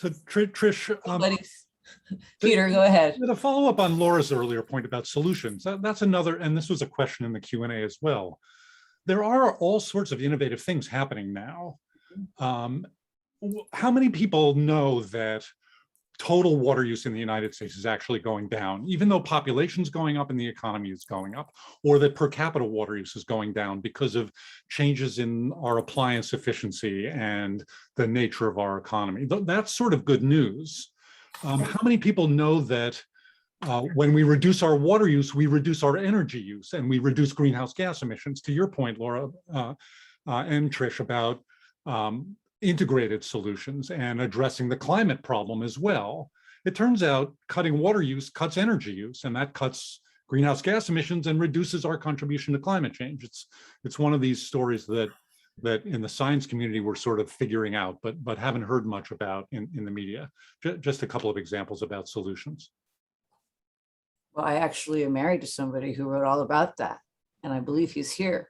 So Trish, Peter, go ahead. To follow up on Laura's earlier point about solutions, that's another, and this was a question in the Q&A as well. There are all sorts of innovative things happening now. How many people know that total water use in the United States is actually going down, even though population's going up and the economy is going up, or that per capita water use is going down because of changes in our appliance efficiency and the nature of our economy? That's sort of good news. How many people know that when we reduce our water use, we reduce our energy use and we reduce greenhouse gas emissions? To your point, Laura and Trish, about integrated solutions and addressing the climate problem as well. It turns out cutting water use cuts energy use, and that cuts greenhouse gas emissions and reduces our contribution to climate change. It's one of these stories that in the science community we're sort of figuring out, but haven't heard much about in the media. Just a couple of examples about solutions. Well, I actually am married to somebody who wrote all about that, and I believe he's here.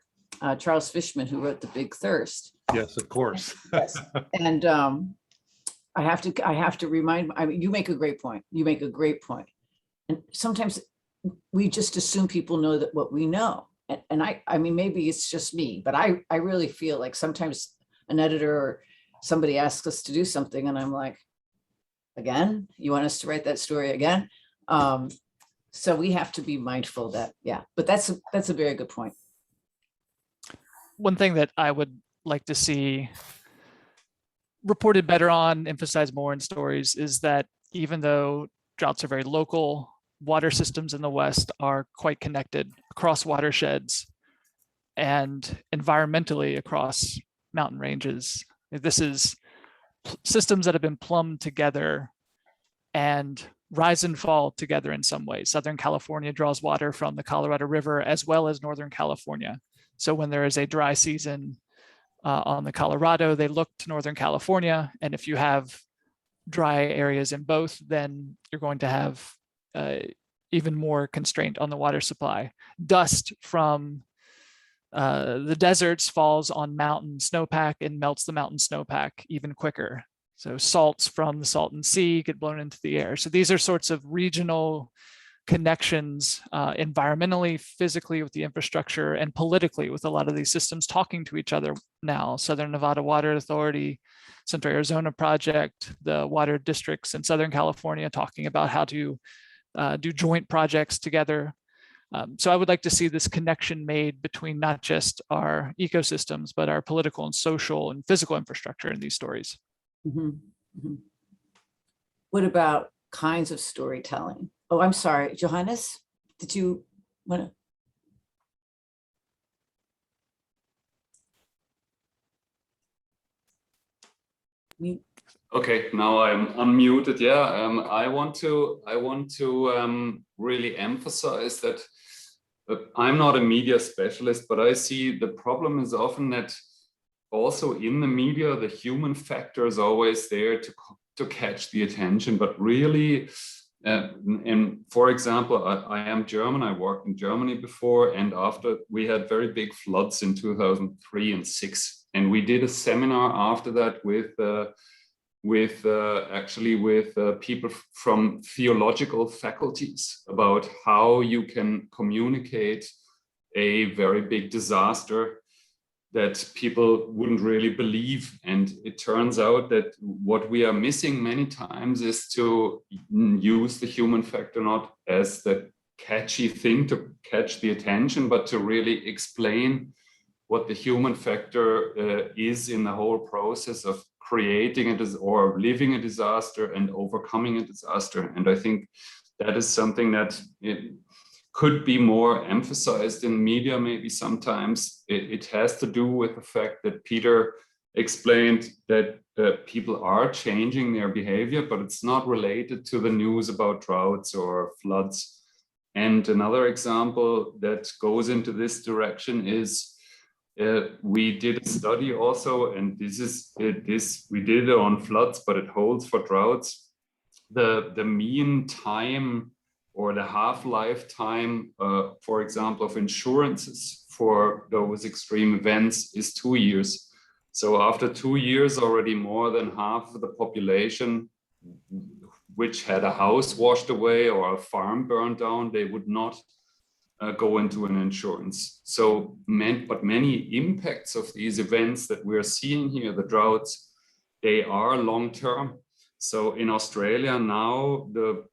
Charles Fishman, who wrote The Big Thirst. Yes, of course. Yes. And I have to remind, I mean, you make a great point. You make a great point. And sometimes we just assume people know that what we know. And I mean, maybe it's just me, but I really feel like sometimes an editor or somebody asks us to do something and I'm like, again, you want us to write that story again? So we have to be mindful that, yeah, but that's a very good point. One thing that I would like to see reported better on, emphasized more in stories, is that even though droughts are very local, water systems in the West are quite connected across watersheds and environmentally across mountain ranges. This is systems that have been plumbed together and rise and fall together in some ways. Southern California draws water from the Colorado River as well as Northern California. So when there is a dry season on the Colorado, they look to Northern California. And if you have dry areas in both, then you're going to have even more constraint on the water supply. Dust from the deserts falls on mountain snowpack and melts the mountain snowpack even quicker. So salts from the Salton Sea get blown into the air. So these are sorts of regional connections environmentally, physically with the infrastructure, and politically with a lot of these systems talking to each other now. Southern Nevada Water Authority, Central Arizona Project, the water districts in Southern California talking about how to do joint projects together. So I would like to see this connection made between not just our ecosystems, but our political and social and physical infrastructure in these stories. Mm-hmm. Mm-hmm. What about kinds of storytelling? Oh, I'm sorry, Johannes, did you want to? Okay, now I'm unmuted. Yeah, I want to really emphasize that I'm not a media specialist, but I see the problem is often that also in the media, the human factor is always there to catch the attention, but really, and for example, I am German. I worked in Germany before, and after we had very big floods in 2003 and 2006, and we did a seminar after that with people from theological faculties about how you can communicate a very big disaster that people wouldn't really believe. And it turns out that what we are missing many times is to use the human factor not as the catchy thing to catch the attention, but to really explain what the human factor is in the whole process of creating it or living a disaster and overcoming a disaster. And I think that is something that it could be more emphasized in media. Maybe sometimes it has to do with the fact that Peter explained that people are changing their behavior, but it's not related to the news about droughts or floods. And another example that goes into this direction is we did a study also, and we did it on floods, but it holds for droughts. The mean time or the half-life time, for example, of insurances for those extreme events is 2 years. So after 2 years, already more than half of the population which had a house washed away or a farm burned down, they would not go into an insurance. So many impacts of these events that we're seeing here, the droughts, they are long-term. So in Australia now, the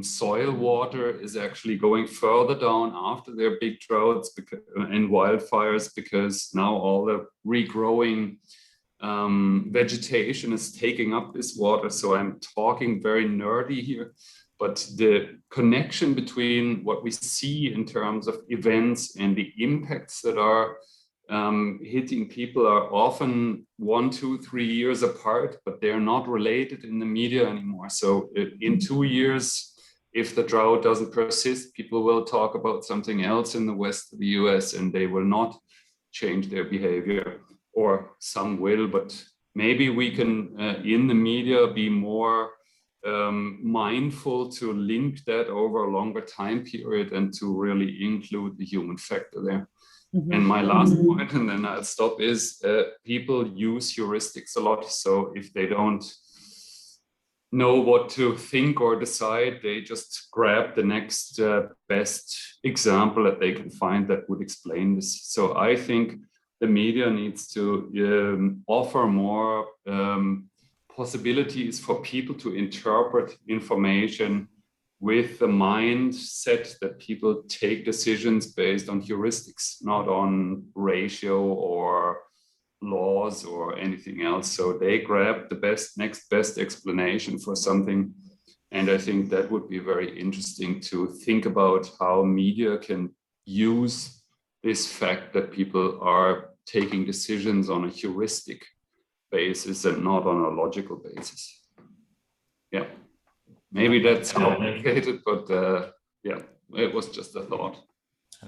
soil water is actually going further down after their big droughts and wildfires, because now all the regrowing vegetation is taking up this water. So I'm talking very nerdy here, but the connection between what we see in terms of events and the impacts that are hitting people are often 1, 2, 3 years apart, but they're not related in the media anymore. So in 2 years, if the drought doesn't persist, people will talk about something else in the west of the US, and they will not change their behavior, or some will, but maybe we can in the media be more mindful to link that over a longer time period and to really include the human factor there. And my last point, and then I'll stop, is people use heuristics a lot. So if they don't know what to think or decide, they just grab the next best example that they can find that would explain this. So I think the media needs to offer more possibilities for people to interpret information with the mindset that people take decisions based on heuristics, not on ratio or laws or anything else. So they grab the next best explanation for something. And I think that would be very interesting to think about how media can use this fact that people are taking decisions on a heuristic basis and not on a logical basis. Yeah. Maybe that's complicated, but yeah, it was just a thought.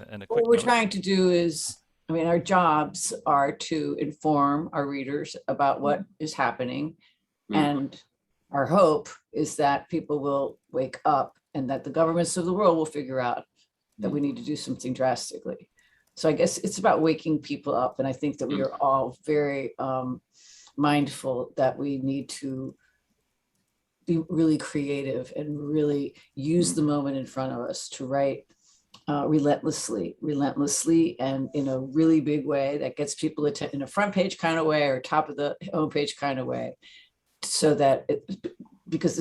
And a quick What we're note. trying to do is, I mean, our jobs are to inform our readers about what is happening. And our hope is that people will wake up and that the governments of the world will figure out that we need to do something drastically. So I guess it's about waking people up. And I think that we are all very mindful that we need to be really creative and really use the moment in front of us to write relentlessly, and in a really big way that gets people in a front page kind of way or top of the homepage kind of way, so that because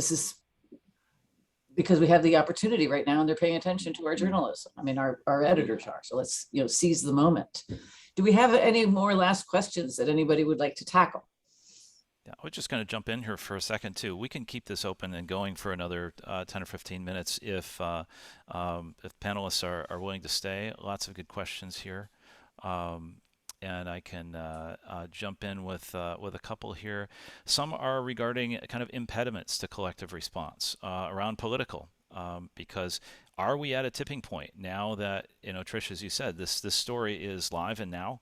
we have the opportunity right now and they're paying attention to our journalism. I mean, our editors are. So let's seize the moment. Do we have any more last questions that anybody would like to tackle? Yeah, I was just going to jump in here for a second too. We can keep this open and going for another 10 or 15 minutes if panelists are willing to stay. Lots of good questions here, and I can jump in with a couple here. Some are regarding kind of impediments to collective response around political, because are we at a tipping point now that, Trish, as you said, this story is live and now?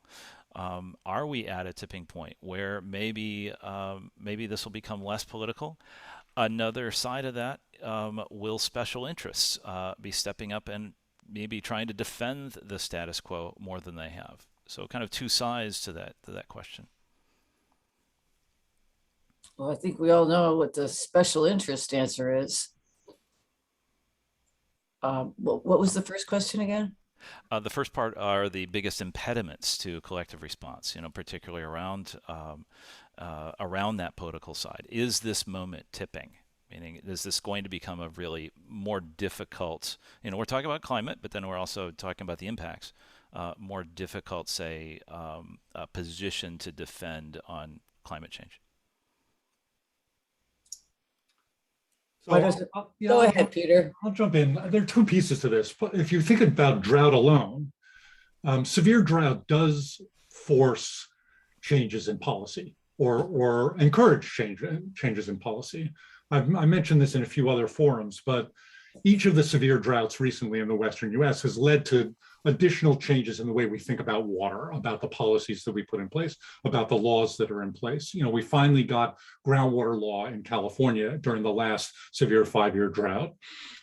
Are we at a tipping point where maybe this will become less political? Another side of that, will special interests be stepping up and maybe trying to defend the status quo more than they have? So kind of two sides to that question. Well, I think we all know what the special interest answer is. What was the first question again? The first part are the biggest impediments to collective response, particularly around that political side. Is this moment tipping? Meaning, is this going to become a really more difficult, we're talking about climate, but then we're also talking about the impacts, more difficult, say, position to defend on climate change? So, Go ahead, Peter. I'll jump in. There are two pieces to this. If you think about drought alone, severe drought does force changes in policy or encourage changes in policy. I mentioned this in a few other forums, but Each of the severe droughts recently in the Western US has led to additional changes in the way we think about water, about the policies that we put in place, about the laws that are in place. You know, we finally got groundwater law in California during the last severe 5-year drought.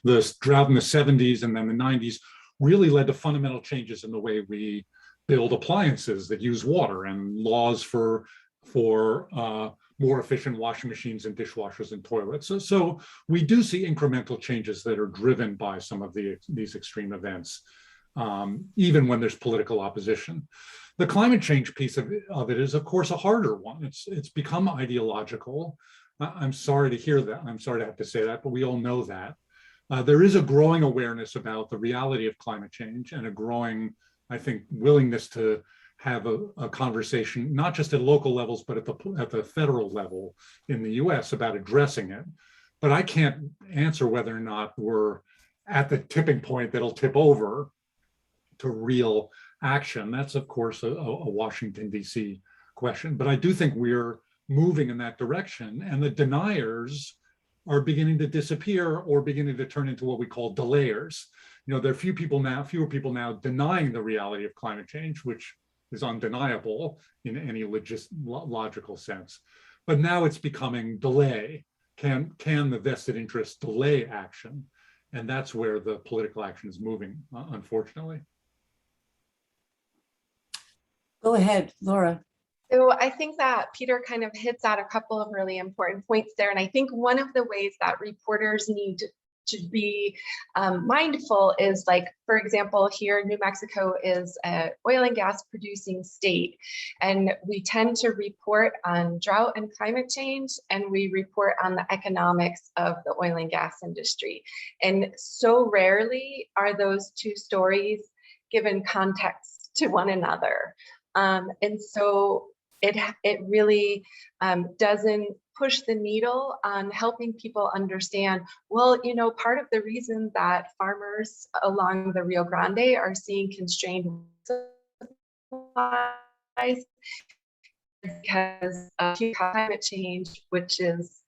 The drought in the 70s and then the 90s really led to fundamental changes in the way we build appliances that use water, and laws for more efficient washing machines and dishwashers and toilets. So we do see incremental changes that are driven by some of these extreme events, even when there's political opposition. The climate change piece of it is, of course, a harder one. It's become ideological. I'm sorry to hear that. I'm sorry to have to say that, but we all know that. There is a growing awareness about the reality of climate change, and a growing, I think, willingness to have a conversation, not just at local levels, but at the federal level in the US about addressing it. But I can't answer whether or not we're at the tipping point that'll tip over to real action. That's, of course, a Washington, D.C. question. But I do think we're moving in that direction, and the deniers are beginning to disappear or beginning to turn into what we call delayers. You know, there are fewer people now denying the reality of climate change, which is undeniable in any logical sense. But now it's becoming delay. Can the vested interest delay action? And that's where the political action is moving, unfortunately. Go ahead, Laura. So I think that Peter kind of hits at a couple of really important points there. And I think one of the ways that reporters need to be mindful is, like, for example, here New Mexico is an oil and gas producing state, and we tend to report on drought and climate change, and we report on the economics of the oil and gas industry. And so rarely are those two stories given context to one another. And so it really doesn't push the needle on helping people understand, well, you know, part of the reason that farmers along the Rio Grande are seeing constrained supplies is because of climate change, which is,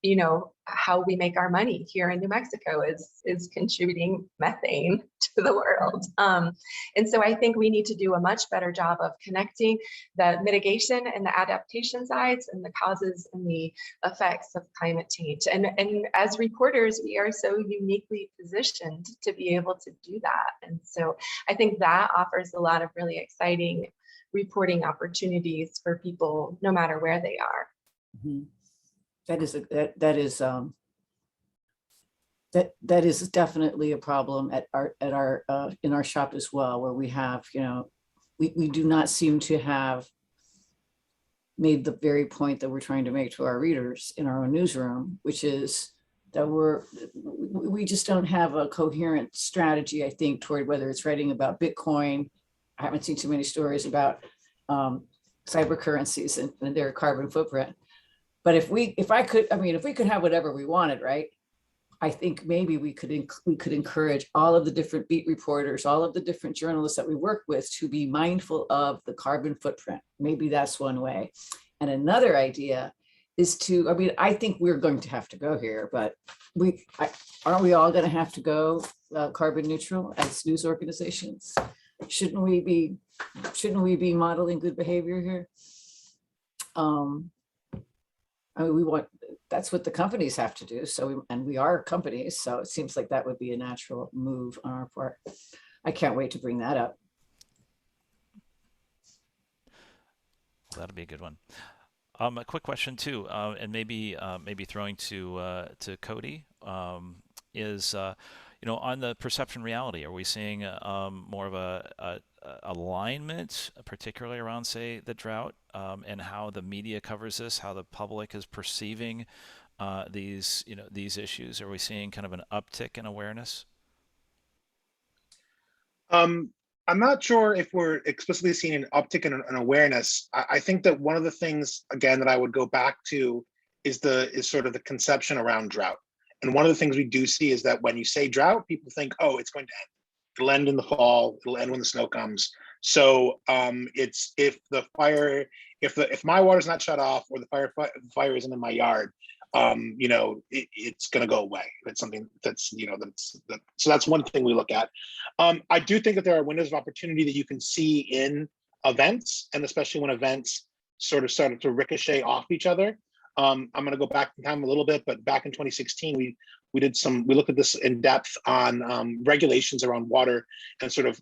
you know, how we make our money here in New Mexico is contributing methane to the world. And so I think we need to do a much better job of connecting the mitigation and the adaptation sides and the causes and the effects of climate change. And as reporters, we are so uniquely positioned to be able to do that. And so I think that offers a lot of really exciting reporting opportunities for people, no matter where they are. Mm-hmm. That is definitely a problem in our shop as well, where we have, you know, we do not seem to have made the very point that we're trying to make to our readers in our own newsroom, which is that we just don't have a coherent strategy, I think, toward whether it's writing about Bitcoin. I haven't seen too many stories about cyber currencies and their carbon footprint. But if we could have whatever we wanted, right? I think maybe we could encourage all of the different beat reporters, all of the different journalists that we work with to be mindful of the carbon footprint. Maybe that's one way. And another idea is to, I mean, I think we're going to have to go here, but aren't we all going to have to go carbon neutral as news organizations? Shouldn't we be modeling good behavior here? I mean, that's what the companies have to do. So, we are companies. So it seems like that would be a natural move on our part. I can't wait to bring that up. That'll be a good one. A quick question too, and maybe throwing to Cody, is you know, on the perception reality, are we seeing more of a alignment, particularly around, say, the drought, and how the media covers this, how the public is perceiving these issues? Are we seeing kind of an uptick in awareness? I'm not sure if we're explicitly seeing an uptick in awareness. I think that one of the things, again, that I would go back to is sort of the conception around drought. And one of the things we do see is that when you say drought, people think, oh, it's going to end. It'll end in the fall. It'll end when the snow comes. So it's if my water's not shut off or the fire isn't in my yard, it's going to go away. It's something that's, so that's one thing we look at. I do think that there are windows of opportunity that you can see in events, and especially when events sort of started to ricochet off each other. I'm going to go back in time a little bit, but back in 2016, we looked at this in depth on regulations around water and sort of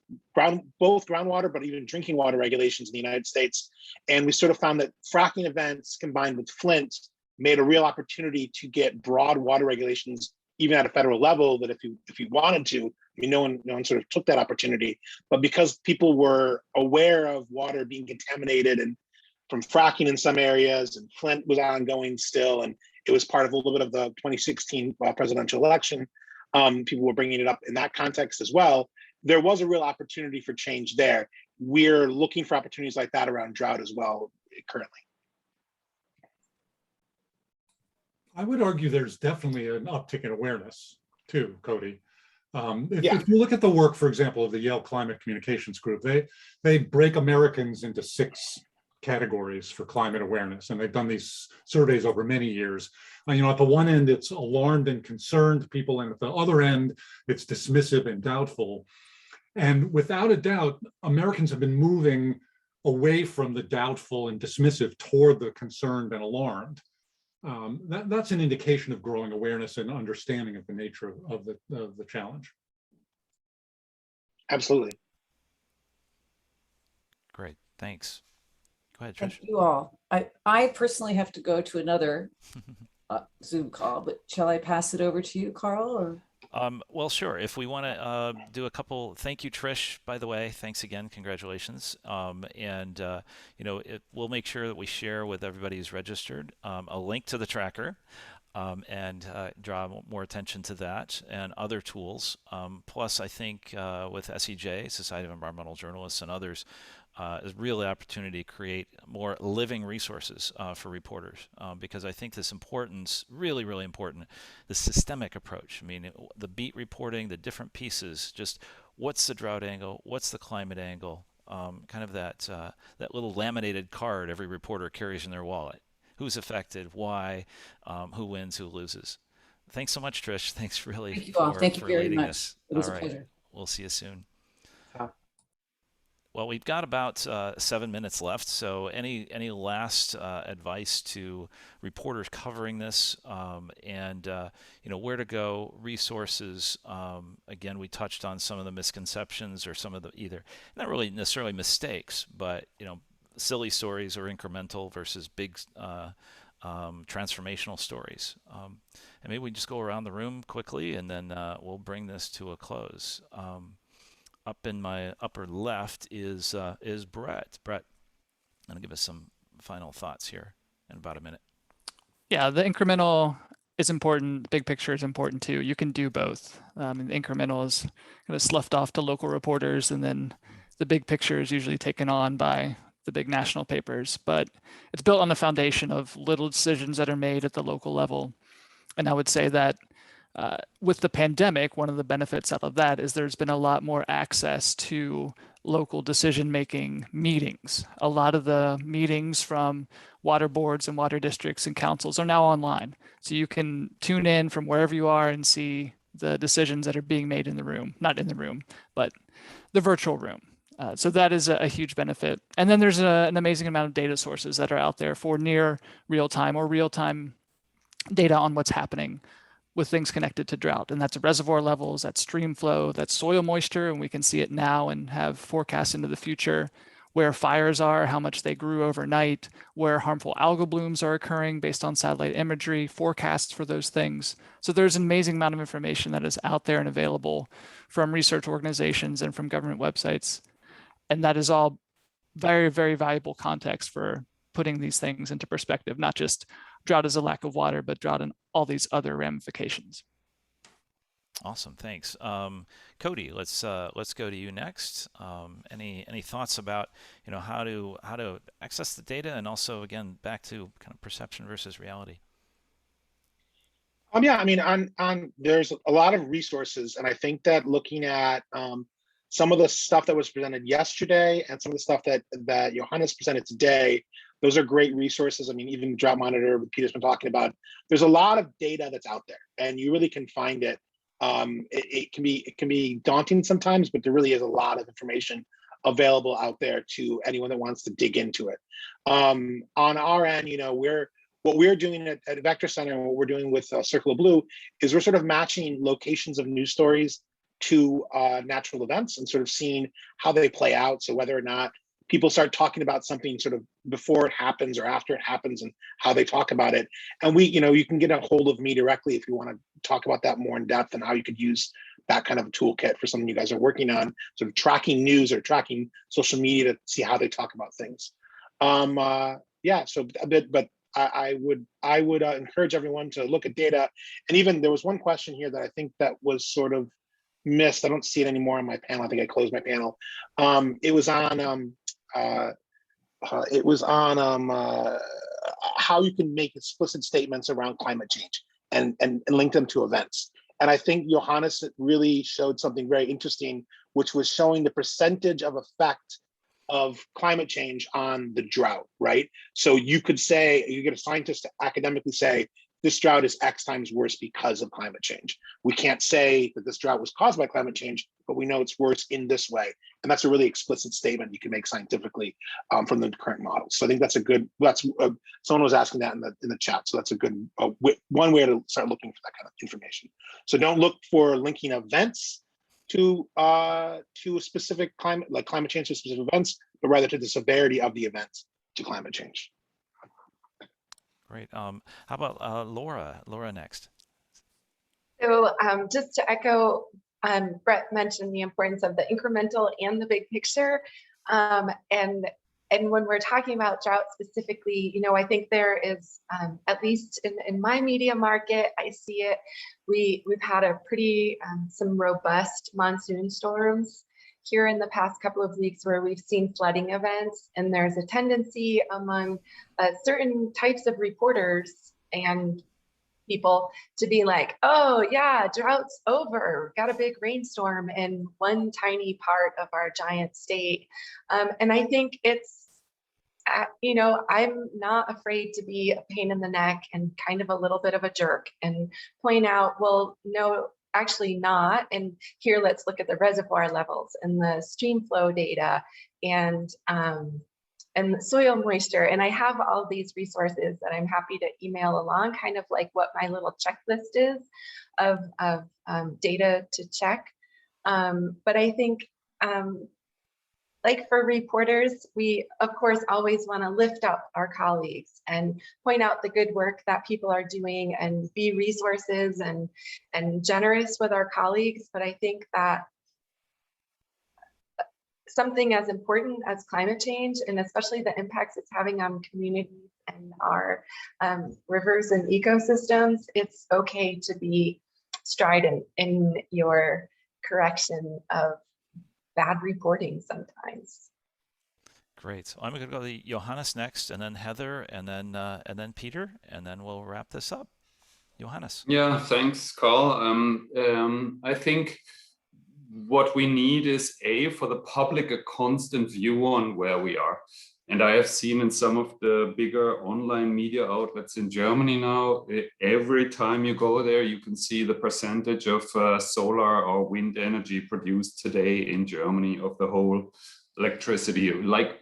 both groundwater, but even drinking water regulations in the United States. And we sort of found that fracking events combined with Flint made a real opportunity to get broad water regulations, even at a federal level, that if you wanted to, no one sort of took that opportunity. But because people were aware of water being contaminated and from fracking in some areas, and Flint was ongoing still, and it was part of a little bit of the 2016 presidential election, people were bringing it up in that context as well. There was a real opportunity for change there. We're looking for opportunities like that around drought as well currently. I would argue there's definitely an uptick in awareness too, Cody. If you look at the work, for example, of the Yale Climate Communications Group, they break Americans into 6 categories for climate awareness, and they've done these surveys over many years. At the one end, it's alarmed and concerned people, and at the other end, it's dismissive and doubtful. And without a doubt, Americans have been moving away from the doubtful and dismissive toward the concerned and alarmed. That's an indication of growing awareness and understanding of the nature of the challenge. Absolutely. Great, thanks. Go ahead, Trish. Thank you all. I personally have to go to another Zoom call, but shall I pass it over to you, Carl? Or well, sure. If we want to do a couple, thank you, Trish, by the way. Thanks again. Congratulations. We'll make sure that we share with everybody who's registered a link to the tracker and draw more attention to that and other tools. Plus, I think with SEJ, Society of Environmental Journalists, and others, is really the opportunity to create more living resources for reporters, because I think this importance, really, really important, the systemic approach. I mean, the beat reporting, the different pieces, just what's the drought angle, what's the climate angle, kind of that little laminated card every reporter carries in their wallet. Who's affected, why, who wins, who loses. Thanks so much, Trish. Thanks really Thank you all. Thank you very much. This. It was a pleasure. We'll see you soon. Ciao. Well, we've got about 7 minutes left. So any last advice to reporters covering this, and where to go, resources? Again, we touched on some of the misconceptions or some of the either not really necessarily mistakes, but silly stories or incremental versus big transformational stories. And maybe we just go around the room quickly, and then we'll bring this to a close. Up in my upper left is Brett. Brett, I'm gonna give us some final thoughts here in about a minute. Yeah, the incremental is important. Big picture is important too. You can do both. And the incremental is kind of sloughed off to local reporters, and then the big picture is usually taken on by the big national papers. But it's built on the foundation of little decisions that are made at the local level. And I would say that with the pandemic, one of the benefits out of that is there's been a lot more access to local decision-making meetings. A lot of the meetings from water boards and water districts and councils are now online. So you can tune in from wherever you are and see the decisions that are being made in the room, not in the room, but the virtual room. So that is a huge benefit. And then there's an amazing amount of data sources that are out there for near real-time or real-time data on what's happening with things connected to drought. And that's reservoir levels, that's stream flow, that's soil moisture, and we can see it now and have forecasts into the future, where fires are, how much they grew overnight, where harmful algal blooms are occurring based on satellite imagery, forecasts for those things. So there's an amazing amount of information that is out there and available from research organizations and from government websites. And that is all very, very valuable context for putting these things into perspective, not just drought as a lack of water, but drought and all these other ramifications. Awesome, thanks. Cody, let's go to you next. Any thoughts about how to access the data, and also again back to kind of perception versus reality? Yeah, I mean, there's a lot of resources, and I think that looking at some of the stuff that was presented yesterday and some of the stuff that Johannes presented today, those are great resources. I mean, even the Drought Monitor Peter's been talking about, there's a lot of data that's out there, and you really can find it. It can be daunting sometimes, but there really is a lot of information available out there to anyone that wants to dig into it. On our end, what we're doing at Vector Center and what we're doing with Circle of Blue is we're sort of matching locations of news stories to natural events and sort of seeing how they play out. So whether or not people start talking about something sort of before it happens or after it happens and how they talk about it. And you can get a hold of me directly if you want to talk about that more in depth and how you could use that kind of a toolkit for something you guys are working on, sort of tracking news or tracking social media to see how they talk about things. Yeah, so a bit, but I would encourage everyone to look at data. And even there was one question here that I think that was sort of missed. I don't see it anymore on my panel. I think I closed my panel. It was on how you can make explicit statements around climate change and link them to events. And I think Johannes really showed something very interesting, which was showing the percentage of effect of climate change on the drought, right? So you could say, you get a scientist to academically say, this drought is X times worse because of climate change. We can't say that this drought was caused by climate change, but we know it's worse in this way. And that's a really explicit statement you can make scientifically from the current models. So I think that's a good, someone was asking that in the chat. So that's a good, one way to start looking for that kind of information. So don't look for linking events to a specific climate, like climate change to specific events, but rather to the severity of the events to climate change. Great. How about Laura? Laura next. So just to echo, Brett mentioned the importance of the incremental and the big picture. And when we're talking about drought specifically, I think there is, at least in my media market, I see it. We've had a pretty, some robust monsoon storms here in the past couple of weeks where we've seen flooding events, and there's a tendency among certain types of reporters and people to be like, oh yeah, drought's over, got a big rainstorm in one tiny part of our giant state. And I think it's, I'm not afraid to be a pain in the neck and kind of a little bit of a jerk and point out, well, no, actually not. And here, let's look at the reservoir levels and the stream flow data and the soil moisture. And I have all these resources that I'm happy to email along, kind of like what my little checklist is of data to check. But I think, like for reporters, we of course always want to lift up our colleagues and point out the good work that people are doing and be resources and generous with our colleagues. But I think that something as important as climate change, and especially the impacts it's having on communities and our rivers and ecosystems, it's okay to be strident in your correction of bad reporting sometimes. Great. So I'm going to go to Johannes next, and then Heather, and then Peter, and then we'll wrap this up. Johannes. Yeah, thanks, Carl. I think what we need is for the public, a constant view on where we are. And I have seen in some of the bigger online media outlets in Germany now, every time you go there, you can see the percentage of solar or wind energy produced today in Germany of the whole electricity, like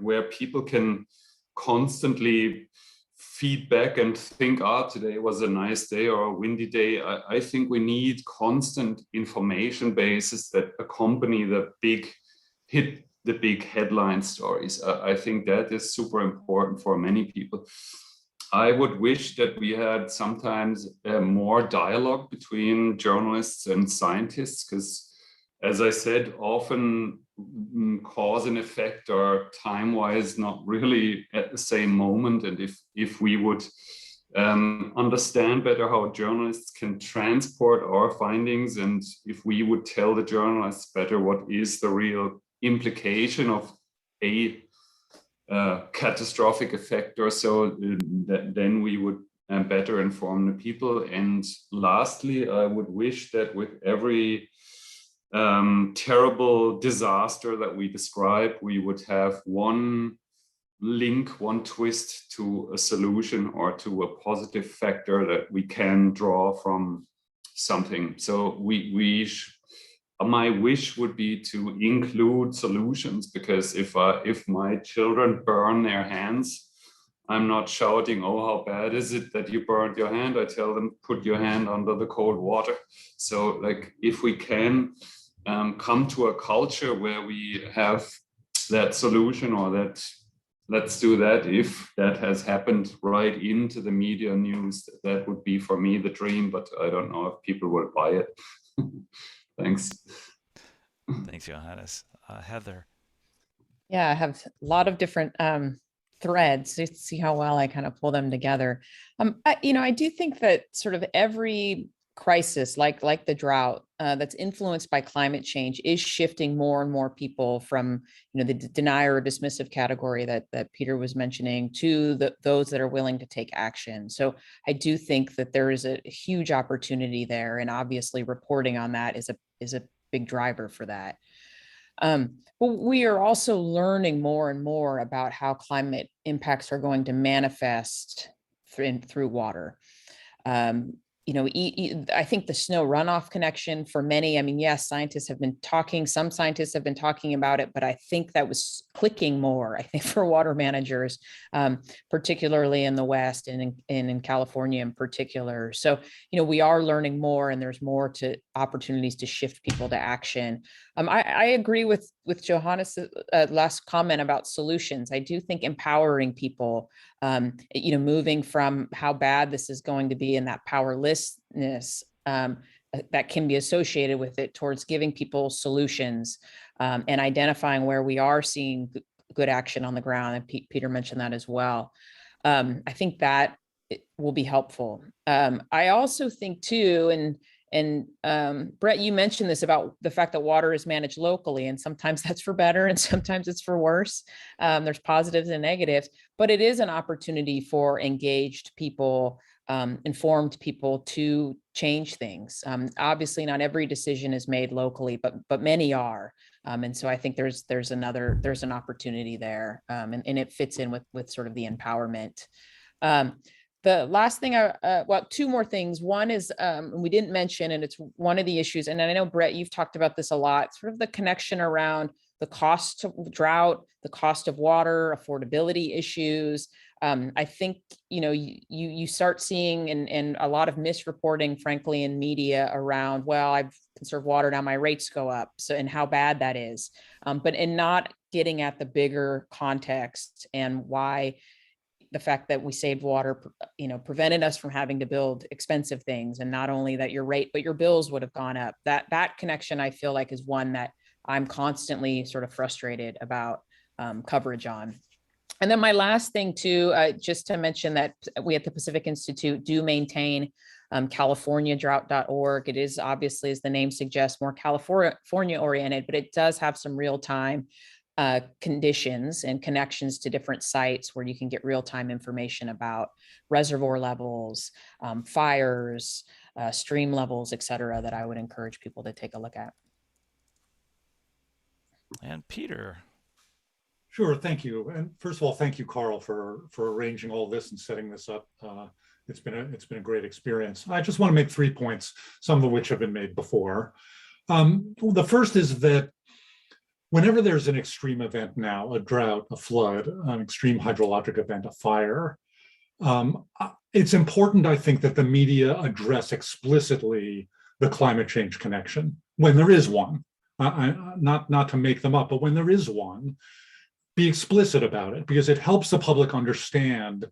where people can constantly feedback and think, today was a nice day or a windy day. I think we need constant information bases that accompany the big headline stories. I think that is super important for many people. I would wish that we had sometimes more dialogue between journalists and scientists, because as I said, often cause and effect are time-wise not really at the same moment. And if we would understand better how journalists can transport our findings, and if we would tell the journalists better what is the real implication of a catastrophic effect or so, then we would better inform the people. And lastly, I would wish that with every terrible disaster that we describe, we would have one link one twist to a solution or to a positive factor that we can draw from something. So my wish would be to include solutions, because if my children burn their hands, I'm not shouting, oh, how bad is it that you burned your hand? I tell them, put your hand under the cold water. So like, if we can come to a culture where we have that solution, or that let's do that, if that has happened right into the media news, that would be for me the dream, but I don't know if people will buy it. Thanks. Thanks, Johannes. Heather. Yeah, I have a lot of different threads. Let's see how well I kind of pull them together. I do think that sort of every crisis, like the drought, that's influenced by climate change, is shifting more and more people from, the denier or dismissive category that Peter was mentioning, to those that are willing to take action. So I do think that there is a huge opportunity there, and obviously reporting on that is a big driver for that. But we are also learning more and more about how climate impacts are going to manifest through water. I think the snow runoff connection for many, yes, some scientists have been talking about it, but I think that was clicking more, I think, for water managers, particularly in the West and in California in particular. So, we are learning more, and there's more opportunities to shift people to action. I agree with Johannes' last comment about solutions. I do think empowering people, moving from how bad this is going to be and that powerlessness that can be associated with it, towards giving people solutions, and identifying where we are seeing good action on the ground. And Peter mentioned that as well. I think that it will be helpful. I also think too, and Brett, you mentioned this about the fact that water is managed locally, and sometimes that's for better and sometimes it's for worse. There's positives and negatives, but it is an opportunity for engaged people, informed people, to change things. Obviously, not every decision is made locally, but many are. And so I think there's an opportunity there, and it fits in with sort of the empowerment. The last thing, two more things. One is, we didn't mention, and it's one of the issues, and I know, Brett, you've talked about this a lot, sort of the connection around the cost of drought, the cost of water, affordability issues. I think, you start seeing and a lot of misreporting, frankly, in media around, well, I've conserved water, now my rates go up, so, and how bad that is. But in not getting at the bigger context, and why the fact that we saved water, prevented us from having to build expensive things, and not only that your rate, but your bills would have gone up. That connection, I feel like, is one that I'm constantly sort of frustrated about coverage on. And then my last thing too, just to mention that we at the Pacific Institute do maintain CaliforniaDrought.org. It is obviously, as the name suggests, more California oriented, but it does have some real-time conditions and connections to different sites where you can get real-time information about reservoir levels, fires, stream levels, et cetera, that I would encourage people to take a look at. And Peter. Sure, thank you. And first of all, thank you, Carl, for arranging all this and setting this up. It's been a great experience. I just want to make 3 points, some of which have been made before. The first is that whenever there's an extreme event now, a drought, a flood, an extreme hydrologic event, a fire, it's important, I think, that the media address explicitly the climate change connection when there is one. Not to make them up, but when there is one, be explicit about it, because it helps the public understand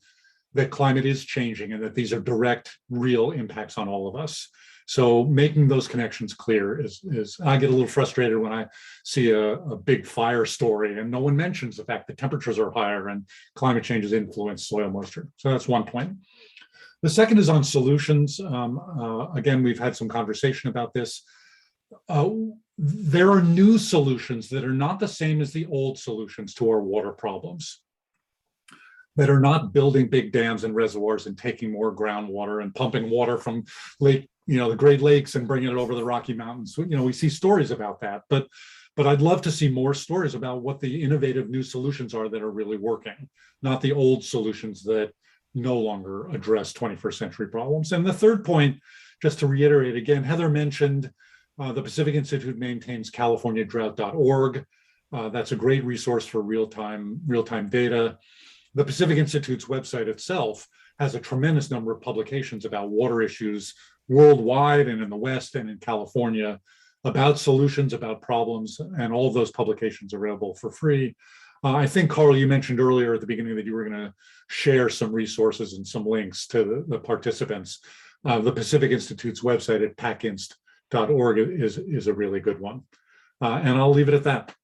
that climate is changing and that these are direct, real impacts on all of us. So making those connections clear is I get a little frustrated when I see a big fire story and no one mentions the fact that temperatures are higher and climate change has influenced soil moisture. So that's one point. The second is on solutions. Again, we've had some conversation about this. There are new solutions that are not the same as the old solutions to our water problems, that are not building big dams and reservoirs and taking more groundwater and pumping water from Lake the Great Lakes and bringing it over the Rocky Mountains. We see stories about that, but I'd love to see more stories about what the innovative new solutions are that are really working, not the old solutions that no longer address 21st century problems. And the third point, just to reiterate again, Heather mentioned the Pacific Institute maintains californiadrought.org. That's a great resource for real-time data. The Pacific Institute's website itself has a tremendous number of publications about water issues worldwide and in the West and in California, about solutions, about problems, and all of those publications are available for free. I think, Carl, you mentioned earlier at the beginning that you were going to share some resources and some links to the participants. The Pacific Institute's website at pacinst.org is a really good one. And I'll leave it at that.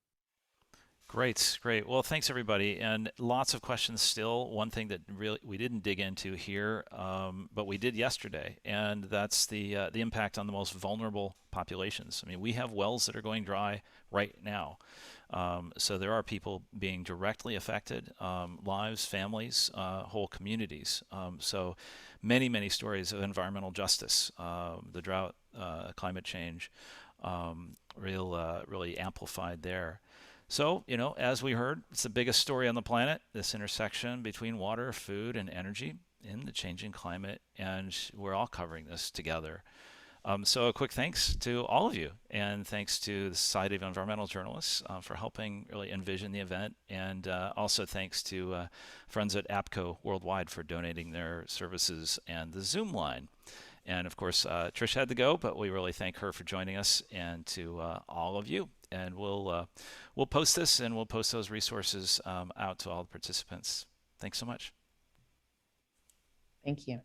Great. Well, thanks everybody, and lots of questions still. One thing that really we didn't dig into here, but we did yesterday, and that's the impact on the most vulnerable populations. I mean, we have wells that are going dry right now, so there are people being directly affected, lives, families, whole communities. So many stories of environmental justice, the drought, climate change, really amplified there. So, as we heard, it's the biggest story on the planet, this intersection between water, food, and energy in the changing climate, and we're all covering this together. So a quick thanks to all of you, and thanks to the Society of Environmental Journalists for helping really envision the event, and also thanks to friends at APCO Worldwide for donating their services and the Zoom line. And of course, Trish had to go, but we really thank her for joining us, and to all of you. And we'll post this, and we'll post those resources out to all the participants. Thanks so much. Thank you.